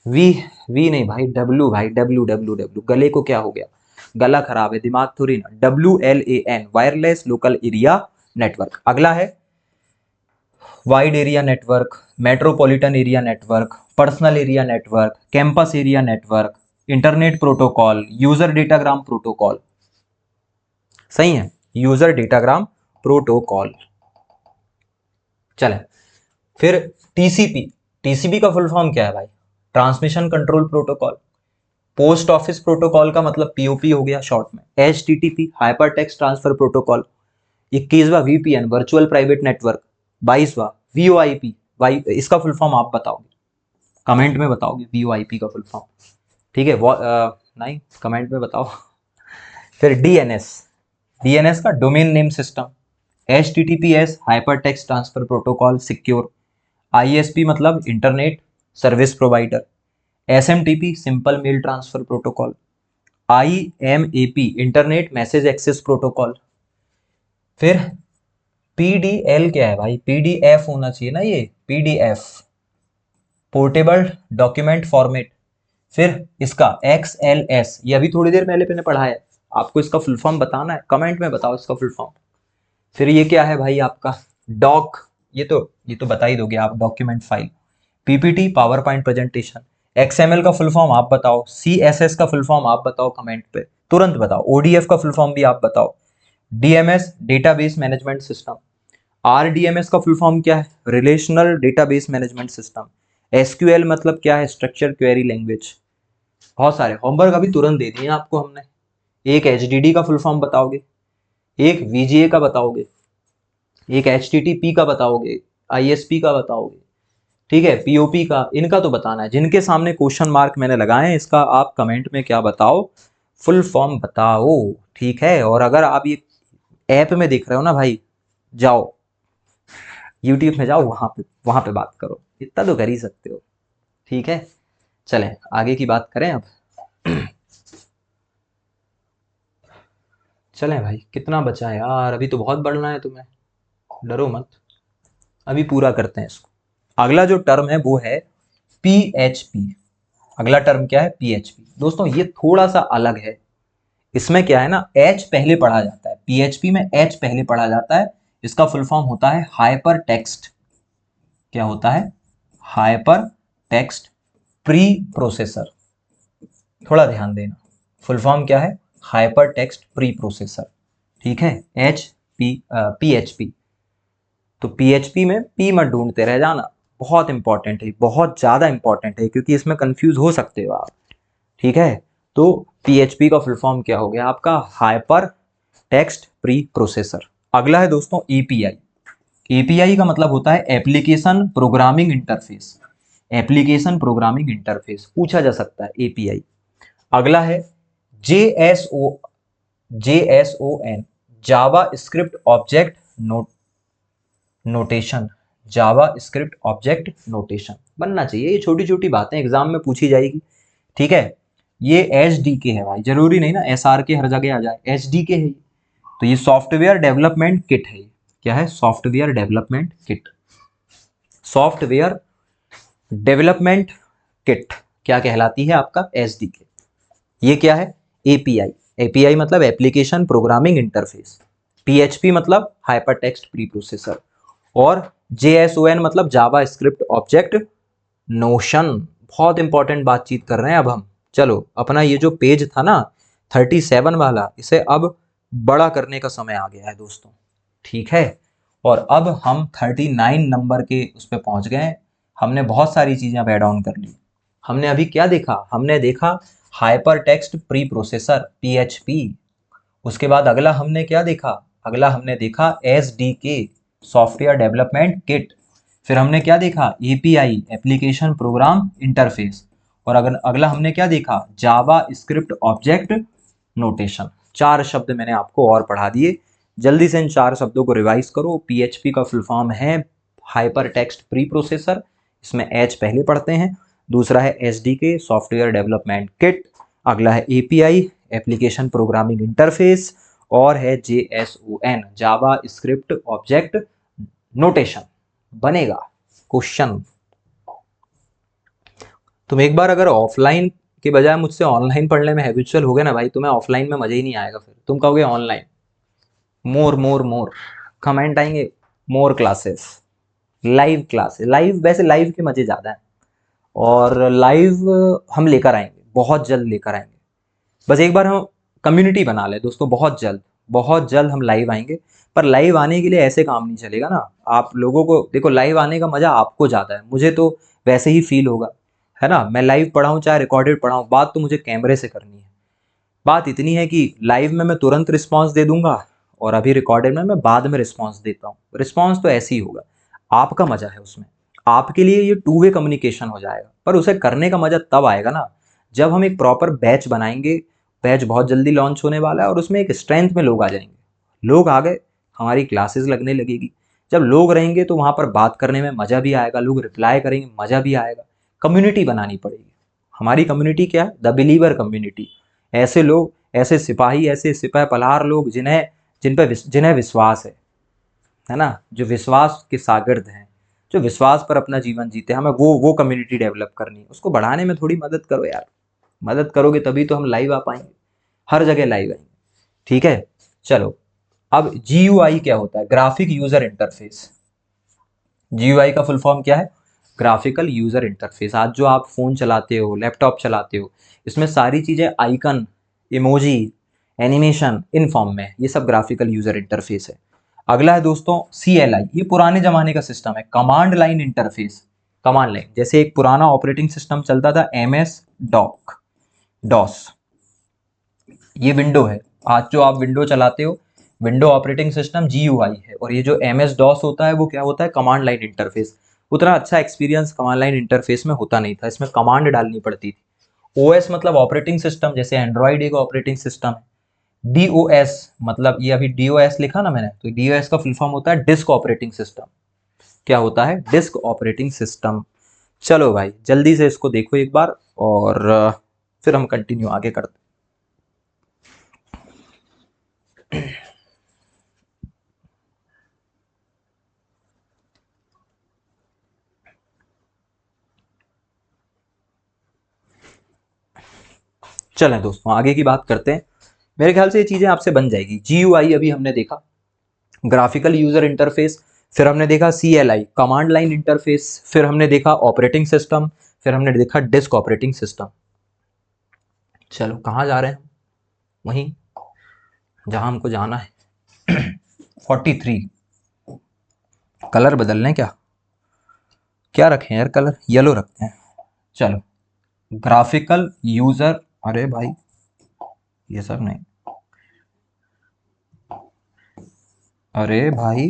वी वी नहीं भाई, W भाई, WWW, गले को क्या हो गया, गला खराब है, दिमाग थोड़ी ना। WLAN, wireless local area network. अगला है wide area network, metropolitan area network, personal area network, campus area network, internet protocol, user datagram protocol. सही है, यूजर डेटाग्राम प्रोटोकॉल। चले, फिर TCP, TCP का फुल फॉर्म क्या है भाई, transmission control protocol. Post office protocol का मतलब POP हो गया शॉर्ट में। HTTP, hyper text transfer protocol. 21वां VPN, वर्चुअल प्राइवेट नेटवर्क। 22वां VoIP, वाई, इसका फुल फॉर्म आप बताओगे, कमेंट में बताओगे VoIP का फुल फॉर्म, ठीक है। नहीं, कमेंट में बताओ। फिर DNS, DNS का domain name system. HTTPS, hyper text transfer protocol secure. ISP मतलब internet service provider. SMTP, simple mail transfer protocol. IMAP, internet message access protocol. फिर PDL क्या है भाई, PDF होना चाहिए ना ये, PDF, पोर्टेबल डॉक्यूमेंट फॉर्मेट। फिर इसका XLS, ये अभी थोड़ी देर पहले मैंने पढ़ा है, आपको इसका फुल फॉर्म बताना है, कमेंट में बताओ इसका फुल फॉर्म। फिर ये क्या है भाई आपका डॉक, ये तो बता ही दोगे आप, document file. PPT power point presentation. XML का फुल फॉर्म आप बताओ, CSS का फुल फॉर्म आप बताओ कमेंट पे, तुरंत बताओ। ODF का फुल फॉर्म भी आप बताओ। DMS database management system. RDMS का फुल फॉर्म क्या है? Relational database management system. SQL मतलब क्या है? Structure query language. बहुत सारे होमवर्क अभी तुरंत दे दिए आपको हमने। एक HDD का फुल फॉर्म बताओगे, एक VGA का बताओगे, एक HTTP का बताओगे, ISP का बताओगे, ठीक है, POP का, इनका तो बताना है। जिनके सामने क्वेश्चन मार्क मैंने लगाए हैं इसका आप कमेंट में क्या बताओ, फुल फॉर्म बताओ, ठीक है। और अगर आप ये ऐप में देख रहे हो ना भाई, जाओ यूट्यूब में जाओ, वहां पे बात करो, इतना तो कर ही सकते हो, ठीक है। चलें आगे की बात करें अब। चलें भाई, कितना बचा है यार, अभी तो बहुत बढ़ना है तुम्हें, डरो मत, अभी पूरा करते हैं इसको। अगला जो टर्म है वो है PHP। अगला टर्म क्या है? PHP। दोस्तों ये थोड़ा सा अलग है, इसमें क्या है ना, H पहले पढ़ा जाता है, PHP में H पहले पढ़ा जाता है। इसका फुल फॉर्म होता है हाइपर टेक्स्ट। क्या होता है? Hyper text pre processor. थोड़ा ध्यान देना, फुल फॉर्म क्या है? हाइपर टेक्स्ट प्री प्रोसेसर, ठीक है। PHP। तो PHP में P मत ढूंढते रह जाना, बहुत इंपॉर्टेंट है, बहुत ज्यादा इंपॉर्टेंट है, क्योंकि इसमें कंफ्यूज हो सकते हो आप, ठीक है। तो PHP का फुल फॉर्म क्या हो गया आपका? Hyper text pre processor. अगला है दोस्तों API। API का मतलब होता है application programming interface. Application programming interface पूछा जा सकता है API। अगला है JSON, जावा स्क्रिप्ट ऑब्जेक्ट नोटेशन। जावा स्क्रिप्ट ऑब्जेक्ट नोटेशन बनना चाहिए, ये छोटी छोटी बातें एग्जाम में पूछी जाएगी, ठीक है। ये SDK है भाई, जरूरी नहीं ना SRK हर जगह आ जाए, SDK है। तो ये सॉफ्टवेयर डेवलपमेंट किट है। क्या है? Software development kit. Software development kit क्या कहलाती है? आपका SDK। ये क्या है? API। API मतलब एप्लीकेशन प्रोग्रामिंग इंटरफेस। PHP मतलब हाइपर टेक्स्ट प्री प्रोसेसर। और JSON मतलब जावा स्क्रिप्ट ऑब्जेक्ट नोशन। बहुत इंपॉर्टेंट बातचीत कर रहे हैं अब हम। चलो अपना ये जो पेज था ना 37 वाला, इसे अब बड़ा करने का समय आ गया है दोस्तों, ठीक है। और अब हम 39 नंबर के उस पर पहुंच गए। हमने बहुत सारी चीजें अब एड ऑन कर ली। हमने अभी क्या देखा? हमने देखा hyper text pre processor PHP। उसके बाद अगला हमने क्या देखा? अगला हमने देखा SDK, सॉफ्टवेयर डेवलपमेंट किट। फिर हमने क्या देखा? API, application program interface. और अगर अगला हमने क्या देखा? जावा स्क्रिप्ट ऑब्जेक्ट नोटेशन। 4 शब्द मैंने आपको और पढ़ा दिए, जल्दी से इन 4 शब्दों को रिवाइज करो। PHP का फुल फॉर्म है हाइपर टेक्स्ट प्री प्रोसेसर, इसमें H पहले पढ़ते हैं। दूसरा है SDK, सॉफ्टवेयर डेवलपमेंट किट। अगला है API, एप्लीकेशन प्रोग्रामिंग इंटरफेस। और है JSON, जावा स्क्रिप्ट ऑब्जेक्ट नोटेशन। बनेगा क्वेश्चन। तुम एक बार अगर ऑफलाइन के बजाय मुझसे ऑनलाइन पढ़ने में हैबिचुअल हो गए ना भाई, तुम्हें ऑफलाइन में मजा ही नहीं आएगा, फिर तुम कहोगे ऑनलाइन। मोर मोर मोर कमेंट आएंगे, more classes, live classes. Live, वैसे लाइव के मजे ज्यादा हैं, और लाइव हम लेकर आएंगे, बहुत जल्द लेकर आएंगे। बस एक बार हम कम्युनिटी बना ले दोस्तों, बहुत जल्द हम लाइव आएंगे। पर लाइव आने के लिए ऐसे काम नहीं चलेगा ना। आप लोगों को देखो, लाइव आने का मजा आपको ज्यादा है, मुझे तो वैसे ही फील होगा, है ना। मैं लाइव पढ़ाऊँ चाहे रिकॉर्डेड पढ़ाऊँ, बात तो मुझे कैमरे से करनी है। बात इतनी है कि लाइव में मैं तुरंत रिस्पॉन्स दे दूंगा, और अभी रिकॉर्डेड में मैं बाद में रिस्पॉन्स देता हूँ। रिस्पॉन्स तो ऐसे ही होगा, आपका मजा है उसमें, आपके लिए ये 2 वे कम्युनिकेशन हो जाएगा। पर उसे करने का मजा तब आएगा ना जब हम एक प्रॉपर बैच बनाएंगे। बैच बहुत जल्दी लॉन्च होने वाला है, और उसमें एक स्ट्रेंथ में लोग आ जाएंगे। लोग आ गए, हमारी क्लासेस लगने लगेगी। जब लोग रहेंगे तो वहाँ पर बात करने में मज़ा भी आएगा, लोग रिप्लाई करेंगे, मज़ा भी आएगा। कम्युनिटी बनानी पड़ेगी। हमारी कम्युनिटी क्या है? The believer community. ऐसे लोग, ऐसे सिपाही, ऐसे सिपह पलार लोग जिन्हें विश्वास है ना, जो विश्वास के शागिर्द हैं, जो विश्वास पर अपना जीवन जीते, हमें वो कम्युनिटी डेवलप करनी है, उसको बढ़ाने में थोड़ी मदद करो यार। मदद करोगे तभी तो हम लाइव आ पाएंगे, हर जगह लाइव आएंगे, ठीक है। चलो, अब GUI क्या होता है? Graphic user interface. GUI का फुल फॉर्म क्या है? Graphical user interface. आज जो आप फोन चलाते हो, लैपटॉप चलाते हो, इसमें सारी चीजें icon, emoji, animation in form में, ये सब ग्राफिकल यूजर इंटरफेस है। अगला है दोस्तों CLI। ये पुराने जमाने का सिस्टम है, command line interface. Command line, जैसे एक पुराना ऑपरेटिंग सिस्टम चलता था MS डॉस, ये विंडो है। आज जो आप विंडो चलाते हो, विंडो ऑपरेटिंग सिस्टम GUI है, और ये जो MS डॉस होता है वो क्या होता है? Command line interface. उतना अच्छा एक्सपीरियंस कमांड लाइन इंटरफेस में होता नहीं था, इसमें कमांड डालनी पड़ती थी। OS मतलब ऑपरेटिंग सिस्टम, जैसे एंड्रॉइड एक ऑपरेटिंग सिस्टम है। DOS मतलब, ये अभी DOS लिखा ना मैंने, तो DOS का फुल फॉर्म होता है डिस्क ऑपरेटिंग सिस्टम। क्या होता है? Disk operating system. चलो भाई, जल्दी से इसको देखो एक बार, और फिर हम कंटिन्यू आगे करते। चलें दोस्तों, आगे की बात करते हैं। मेरे ख्याल से ये चीज़ें आपसे बन जाएगी। GUI अभी हमने देखा, ग्राफिकल यूजर इंटरफेस, फिर हमने देखा CLI कमांड लाइन इंटरफेस, फिर हमने देखा ऑपरेटिंग सिस्टम, फिर हमने देखा डिस्क ऑपरेटिंग सिस्टम। चलो, कहाँ जा रहे हैं? वहीं जहां हमको जाना है। 43। कलर बदल लें क्या? क्या रखें यार, कलर येलो रखते हैं। चलो, ग्राफिकल यूजर, अरे भाई ये सब नहीं, अरे भाई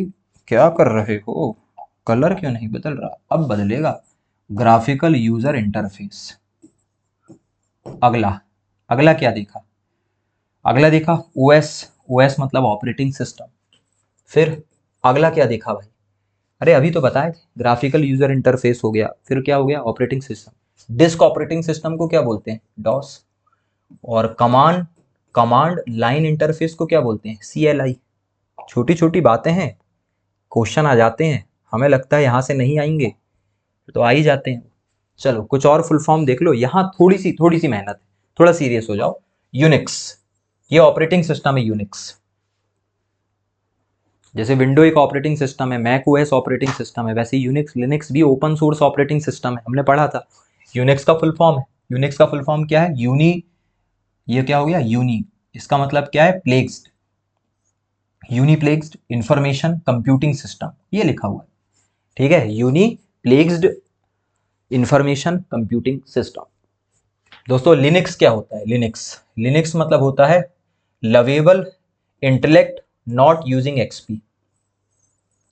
क्या कर रहे हो? कलर क्यों नहीं बदल रहा? अब बदलेगा। Graphical user interface. अगला, अगला क्या देखा? अगला देखा OS। OS मतलब ऑपरेटिंग सिस्टम। फिर अगला क्या देखा भाई? अरे अभी तो बताए थे, ग्राफिकल यूजर इंटरफेस हो गया, फिर क्या हो गया? Operating system. Disk operating system को क्या बोलते हैं? डॉस। और कमांड, कमांड लाइन इंटरफेस को क्या बोलते हैं? CLI। छोटी छोटी बातें हैं, क्वेश्चन आ जाते हैं, हमें लगता है यहाँ से नहीं आएंगे, तो आ ही जाते हैं। चलो, कुछ और फुल फॉर्म देख लो, यहाँ थोड़ी सी मेहनत है, थोड़ा सीरियस हो जाओ। यूनिक्स, ये ऑपरेटिंग सिस्टम है यूनिक्स। जैसे विंडो एक ऑपरेटिंग सिस्टम है, मैक OS ऑपरेटिंग सिस्टम है, वैसे यूनिक्स लिनक्स भी ओपन सोर्स ऑपरेटिंग सिस्टम है, हमने पढ़ा था। यूनिक्स का फुल फॉर्म है, यूनिक्स का फुल फॉर्म क्या है? यूनी। ये क्या हो गया? यूनी। इसका मतलब क्या है? प्लेग्स्ड, यूनिप्लेक्स्ड इंफॉर्मेशन कंप्यूटिंग सिस्टम, ये लिखा हुआ है, ठीक है। यूनिप्लेक्स्ड इंफॉर्मेशन कंप्यूटिंग सिस्टम। दोस्तों लिनक्स क्या होता है? लिनक्स, लिनक्स मतलब होता है lovable intellect not using XP।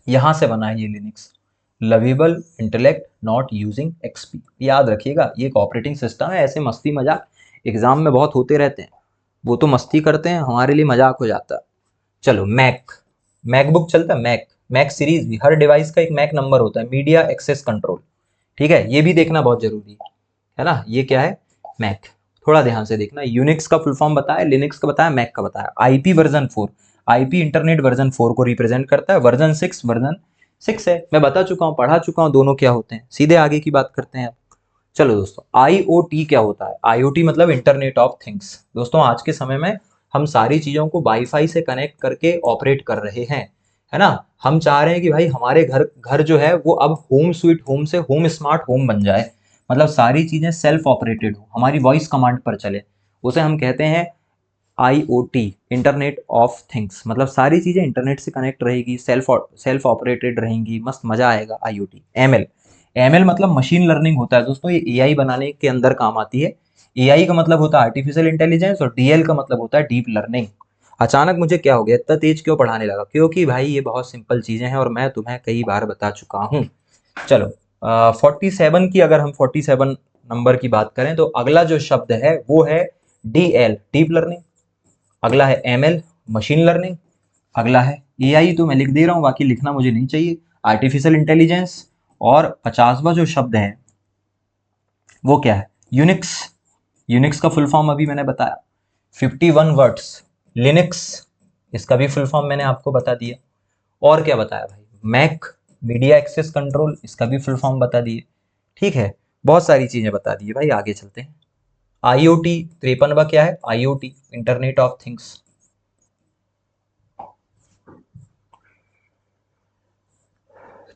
यहां से बना है ये Linux, lovable intellect not using XP। याद रखिएगा, ये एक ऑपरेटिंग सिस्टम है। ऐसे मस्ती मजाक एग्जाम में बहुत होते रहते हैं, वो तो मस्ती करते हैं, हमारे लिए मजाक हो जाता है। चलो, मैक, मैकबुक चलता है, मैक, मैक सीरीज भी, हर डिवाइस का एक मैक नंबर होता है, मीडिया एक्सेस कंट्रोल, ठीक है, ये भी देखना बहुत जरूरी है ना। ये क्या है? मैक। थोड़ा ध्यान से देखना, यूनिक्स का फुल फॉर्म बताया, लिनक्स का बताया, मैक का बताया। IP version 4, IP internet version 4 को रिप्रेजेंट करता है। वर्जन 6, वर्जन 6 है, मैं बता चुका हूँ, पढ़ा चुका हूँ दोनों क्या होते हैं। सीधे आगे की बात करते हैं अब। चलो दोस्तों, IoT क्या होता है? IoT मतलब इंटरनेट ऑफ थिंग्स। दोस्तों आज के समय में हम सारी चीजों को वाईफाई से कनेक्ट करके ऑपरेट कर रहे हैं, है ना। हम चाह रहे हैं कि भाई हमारे घर घर जो है वो अब होम स्वीट होम से होम स्मार्ट होम बन जाए, मतलब सारी चीजें सेल्फ ऑपरेटेड हो, हमारी वॉइस कमांड पर चले। उसे हम कहते हैं IoT, इंटरनेट ऑफ थिंग्स, मतलब सारी चीजें इंटरनेट से कनेक्ट रहेगी, सेल्फ ऑपरेटेड रहेंगी, मस्त मजा आएगा। IoT। ML मतलब मशीन लर्निंग होता है दोस्तों, ये AI बनाने के अंदर काम आती है। AI का मतलब होता है आर्टिफिशियल इंटेलिजेंस, और DL का मतलब होता है डीप लर्निंग। अचानक मुझे क्या हो गया, इतना तेज क्यों पढ़ाने लगा? क्योंकि भाई ये बहुत सिंपल चीजें हैं और मैं तुम्हें कई बार बता चुका हूँ। चलो, 47 की, अगर हम 47 नंबर की बात करें, तो अगला जो शब्द है वो है DL, डीप लर्निंग। अगला है ML, मशीन लर्निंग। अगला है AI, तो मैं लिख दे रहा हूँ, बाकी लिखना मुझे नहीं चाहिए, आर्टिफिशियल इंटेलिजेंस। और 50वां जो शब्द है वो क्या है? यूनिक्स। यूनिक्स का फुल फॉर्म अभी मैंने बताया। 51 वर्ड्स लिनक्स, इसका भी फुल फॉर्म मैंने आपको बता दिया। और क्या बताया भाई? मैक, मीडिया एक्सेस कंट्रोल, इसका भी फुल फॉर्म बता दिए। ठीक है, बहुत सारी चीजें बता दी भाई, आगे चलते हैं। IoT 53वां क्या है? IoT, internet of things.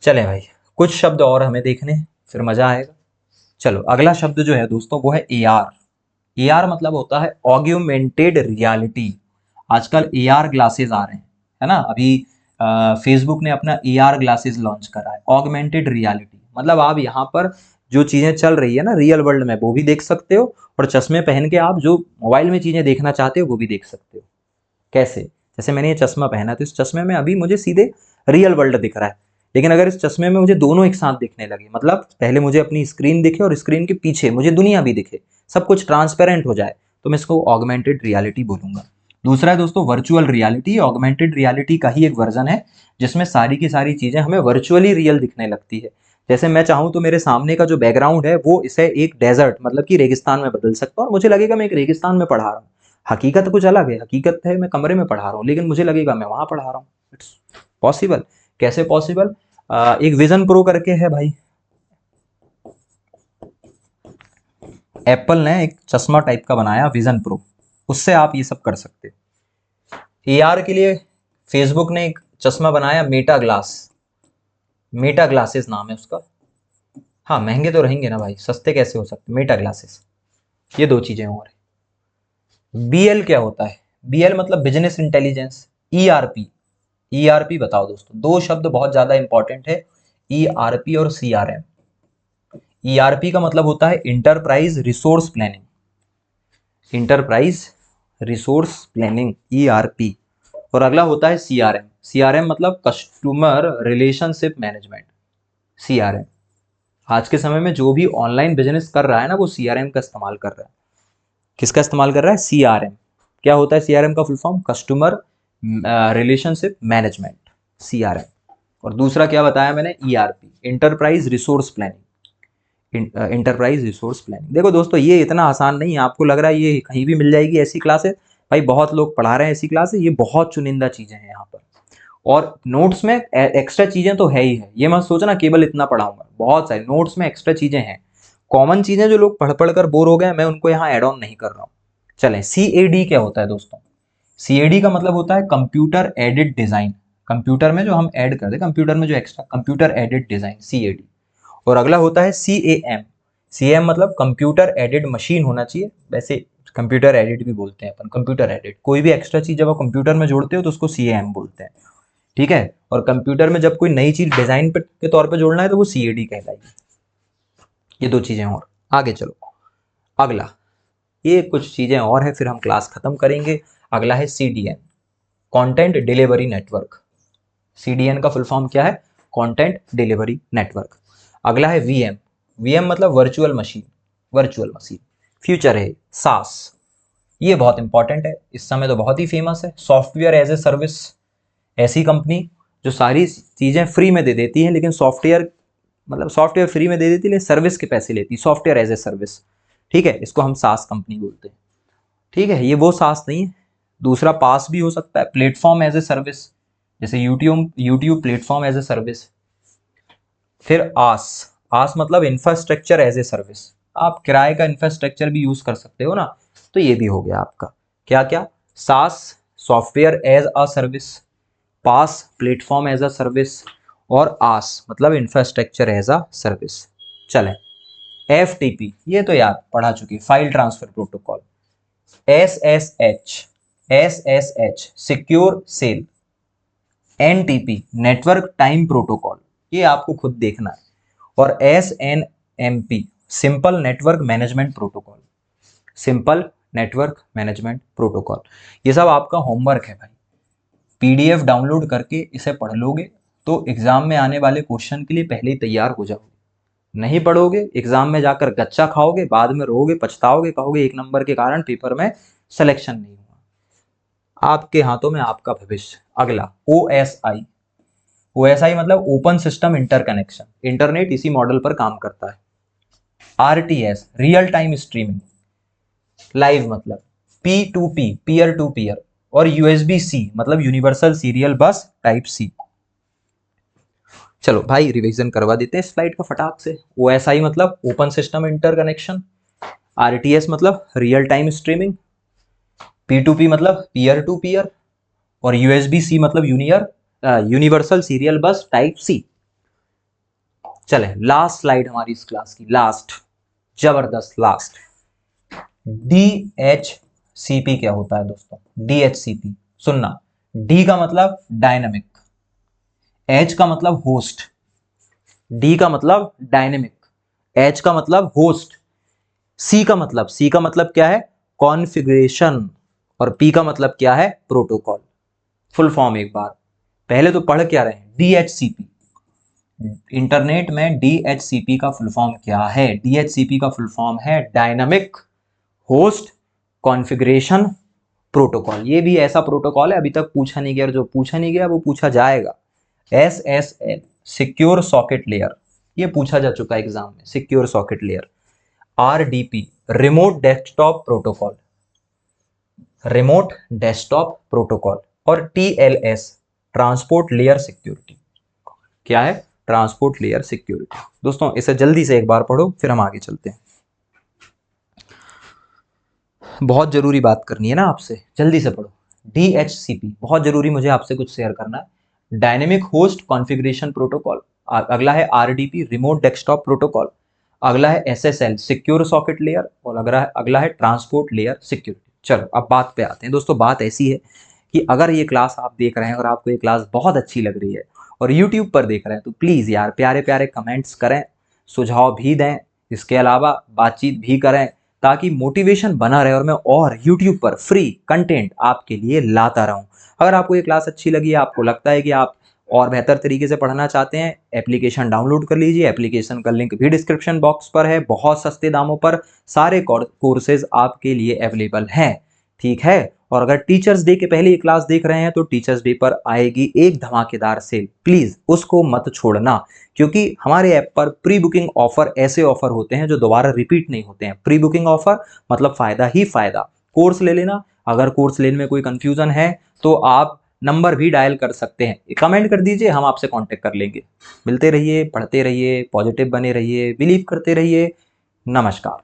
चले भाई, कुछ शब्द और हमें देखने, फिर मजा आएगा। चलो, अगला शब्द जो है दोस्तों वो है AR। AR मतलब होता है ऑग्यूमेंटेड रियलिटी। आजकल AR ग्लासेस आ रहे हैं, है ना। अभी फेसबुक ने अपना AR ग्लासेस लॉन्च करा है, ऑगमेंटेड रियलिटी। मतलब आप यहाँ पर जो चीजें चल रही है ना रियल वर्ल्ड में वो भी देख सकते हो, और चश्मे पहन के आप जो मोबाइल में चीजें देखना चाहते हो वो भी देख सकते हो। कैसे? जैसे मैंने ये चश्मा पहना, तो इस चश्मे में अभी मुझे सीधे रियल वर्ल्ड दिख रहा है, लेकिन अगर इस चश्मे में मुझे दोनों एक साथ दिखने लगे, मतलब पहले मुझे अपनी स्क्रीन दिखे और स्क्रीन के पीछे मुझे दुनिया भी दिखे, सब कुछ ट्रांसपेरेंट हो जाए, तो मैं इसको ऑगमेंटेड रियलिटी बोलूंगा। दूसरा है दोस्तों वर्चुअल रियलिटी। ऑगमेंटेड रियलिटी का ही एक वर्जन है जिसमें सारी की सारी चीजें हमें वर्चुअली रियल दिखने लगती है। जैसे मैं चाहूँ तो मेरे सामने का जो बैकग्राउंड है वो इसे एक डेजर्ट मतलब कि रेगिस्तान में बदल सकता हूँ, और मुझे लगेगा मैं एक रेगिस्तान में पढ़ा रहा हूँ। हकीकत कुछ अलग है, हकीकत है मैं कमरे में पढ़ा रहा हूँ, लेकिन मुझे लगेगा मैं वहां पढ़ा रहा हूँ। It's possible. कैसे पॉसिबल? एक विजन प्रो करके है भाई, एप्पल ने एक चश्मा टाइप का बनाया विजन प्रो, उससे आप ये सब कर सकते हो। AR के लिए फेसबुक ने एक चश्मा बनाया मेटा ग्लास, मेटा ग्लासेस नाम है उसका। हाँ, महंगे तो रहेंगे ना भाई, सस्ते कैसे हो सकते? Meta glasses. ये दो चीजें और है। BL क्या होता है? BL मतलब बिजनेस इंटेलिजेंस। ERP, ERP बताओ दोस्तों, दो शब्द बहुत ज्यादा इंपॉर्टेंट है, ERP और CRM। ERP का मतलब होता है enterprise resource planning, enterprise resource planning, ERP। और अगला होता है CRM। CRM मतलब कस्टमर रिलेशनशिप मैनेजमेंट, CRM। आज के समय में जो भी ऑनलाइन बिजनेस कर रहा है ना वो CRM का इस्तेमाल कर रहा है। किसका इस्तेमाल कर रहा है? CRM। क्या होता है CRM का full form? Customer relationship management, CRM। और दूसरा क्या बताया मैंने? ERP, enterprise resource planning, enterprise resource planning. देखो दोस्तों, ये इतना आसान नहीं है, आपको लग रहा है ये कहीं भी मिल जाएगी ऐसी क्लासेस। भाई बहुत लोग पढ़ा रहे हैं ऐसी क्लासेस, ये बहुत चुनिंदा चीजें हैं यहाँ पर। और नोट्स में एक्स्ट्रा चीजें तो है ही है, ये मत सोचना केवल इतना पढ़ाऊंगा, बहुत सारी नोट्स में एक्स्ट्रा चीजें हैं। कॉमन चीजें जो लोग पढ़ पढ़ कर बोर हो गए, मैं उनको यहाँ एड ऑन नहीं कर रहा हूँ। चलें, CAD क्या होता है दोस्तों? CAD का मतलब होता है कंप्यूटर एडेड डिजाइन। कंप्यूटर में जो हम ऐड करते हैं, कंप्यूटर में जो extra, computer aided design, CAD। और अगला होता है CAM। CAM मतलब कंप्यूटर एडेड मशीन होना चाहिए, वैसे कंप्यूटर एडेड भी बोलते हैं अपन, कंप्यूटर एडेड। कोई भी एक्स्ट्रा चीज जब आप कंप्यूटर में जोड़ते हो तो उसको CAM बोलते हैं। ठीक है, और कंप्यूटर में जब कोई नई चीज डिजाइन के तौर पे जोड़ना है तो वो CAD कहलाएगी। ये दो चीजें और। आगे चलो, अगला, ये कुछ चीजें और है फिर हम क्लास खत्म करेंगे। अगला है CDN, content delivery network. CDN का फुल फॉर्म क्या है? Content delivery network. अगला है VM। VM मतलब virtual machine, virtual machine. Future है SaaS। ये बहुत इंपॉर्टेंट है, इस समय तो बहुत ही फेमस है। सॉफ्टवेयर एज ए सर्विस, ऐसी कंपनी जो सारी चीजें फ्री में दे देती है, लेकिन सॉफ्टवेयर मतलब सॉफ्टवेयर फ्री में दे देती है लेकिन सर्विस के पैसे लेती, सॉफ्टवेयर एज ए सर्विस। ठीक है, इसको हम SaaS कंपनी बोलते हैं। ठीक है, ये वो SaaS नहीं है। दूसरा पास भी हो सकता है, प्लेटफॉर्म एज ए सर्विस, जैसे YouTube platform as a service. फिर आस, आस मतलब इंफ्रास्ट्रक्चर एज ए सर्विस, आप किराए का इंफ्रास्ट्रक्चर भी यूज कर सकते हो ना, तो ये भी हो गया आपका। क्या क्या? SaaS software as a service, PaaS platform as a service, और आस मतलब इंफ्रास्ट्रक्चर एज अ सर्विस। चलें, FTP ये तो यार पढ़ा चुकी, file transfer protocol. SSH secure shell. NTP network time protocol, ये आपको खुद देखना है। और SNMP simple network management protocol, simple network management protocol. ये सब आपका होमवर्क है भाई, PDF डाउनलोड करके इसे पढ़ लोगे तो एग्जाम में आने वाले क्वेश्चन के लिए पहले ही तैयार हो जाओगे। नहीं पढ़ोगे, एग्जाम में जाकर गच्चा खाओगे, बाद में रोगे, पछताओगे, कहोगे 1 नंबर के कारण पेपर में सिलेक्शन नहीं हुआ। आपके हाथों में आपका भविष्य। अगला OSI। OSI मतलब ओपन सिस्टम इंटरकनेक्शन, इंटरनेट इसी मॉडल पर काम करता है। RTS real time streaming, live मतलब P2P पीयर टू पीयर। और USB-C मतलब universal serial bus type C। चलो भाई रिवीजन करवा देते हैं स्लाइड का फटाक से। OSI मतलब ओपन सिस्टम इंटरकनेक्शन, RTS मतलब रियल टाइम स्ट्रीमिंग, P2P मतलब पीयर टू पीयर, और USB-C मतलब universal serial bus type C. चले लास्ट स्लाइड हमारी इस क्लास की, लास्ट, जबरदस्त लास्ट। DHCP क्या होता है दोस्तों? DHCP सुनना, D का मतलब डायनामिक, H का मतलब होस्ट, D का मतलब डायनेमिक, H का मतलब होस्ट, C का मतलब क्या है? कॉन्फ़िगरेशन, और P का मतलब क्या है? प्रोटोकॉल। फुल फॉर्म एक बार पहले तो पढ़ क्या रहे हैं? DHCP। इंटरनेट में DHCP का फुल फॉर्म क्या है? DHCP का फुल फॉर्म है डायनामिक होस्ट कॉन्फ़िगरेशन प्रोटोकॉल। ये भी ऐसा प्रोटोकॉल है अभी तक पूछा नहीं गया, और जो पूछा नहीं गया वो पूछा जाएगा। SSL सिक्योर सॉकेट लेयर, ये पूछा जा चुका है एग्जाम में, secure socket layer. RDP remote desktop protocol, remote desktop protocol. और TLS ट्रांसपोर्ट लेयर सिक्योरिटी। क्या है? Transport layer security. दोस्तों इसे जल्दी से एक बार पढ़ो, फिर हम आगे चलते हैं। बहुत जरूरी बात करनी है ना आपसे, जल्दी से पढ़ो। DHCP बहुत जरूरी, मुझे आपसे कुछ शेयर करना है। Dynamic host configuration protocol. अगला है RDP रिमोट डेस्कटॉप प्रोटोकॉल। अगला है SSL सिक्योर सॉकेट लेयर, और अगला है ट्रांसपोर्ट लेयर सिक्योरिटी। चलो अब बात पे आते हैं दोस्तों। बात ऐसी है कि अगर ये क्लास आप देख रहे हैं और आपको ये क्लास बहुत अच्छी लग रही है और यूट्यूब पर देख रहे हैं, तो प्लीज़ यार प्यारे प्यारे कमेंट्स करें, सुझाव भी दें, इसके अलावा बातचीत भी करें, ताकि मोटिवेशन बना रहे और मैं और यूट्यूब पर फ्री कंटेंट आपके लिए लाता रहूं। अगर आपको ये क्लास अच्छी लगी, आपको लगता है कि आप और बेहतर तरीके से पढ़ना चाहते हैं, एप्लीकेशन डाउनलोड कर लीजिए। एप्लीकेशन का लिंक भी डिस्क्रिप्शन बॉक्स पर है। बहुत सस्ते दामों पर सारे कोर्सेज आपके लिए अवेलेबल हैं, ठीक है। और अगर टीचर्स डे के पहले ये क्लास देख रहे हैं तो टीचर्स डे पर आएगी एक धमाकेदार सेल, प्लीज उसको मत छोड़ना, क्योंकि हमारे ऐप पर प्री बुकिंग ऑफर ऐसे ऑफर होते हैं जो दोबारा रिपीट नहीं होते हैं। प्री बुकिंग ऑफर मतलब फायदा ही फायदा। कोर्स ले लेना, अगर कोर्स लेने में कोई कंफ्यूजन है तो आप नंबर भी डायल कर सकते हैं, कमेंट कर दीजिए, हम आपसे कांटेक्ट कर लेंगे। मिलते रहिए, पढ़ते रहिए, पॉजिटिव बने रहिए, बिलीव करते रहिए। नमस्कार।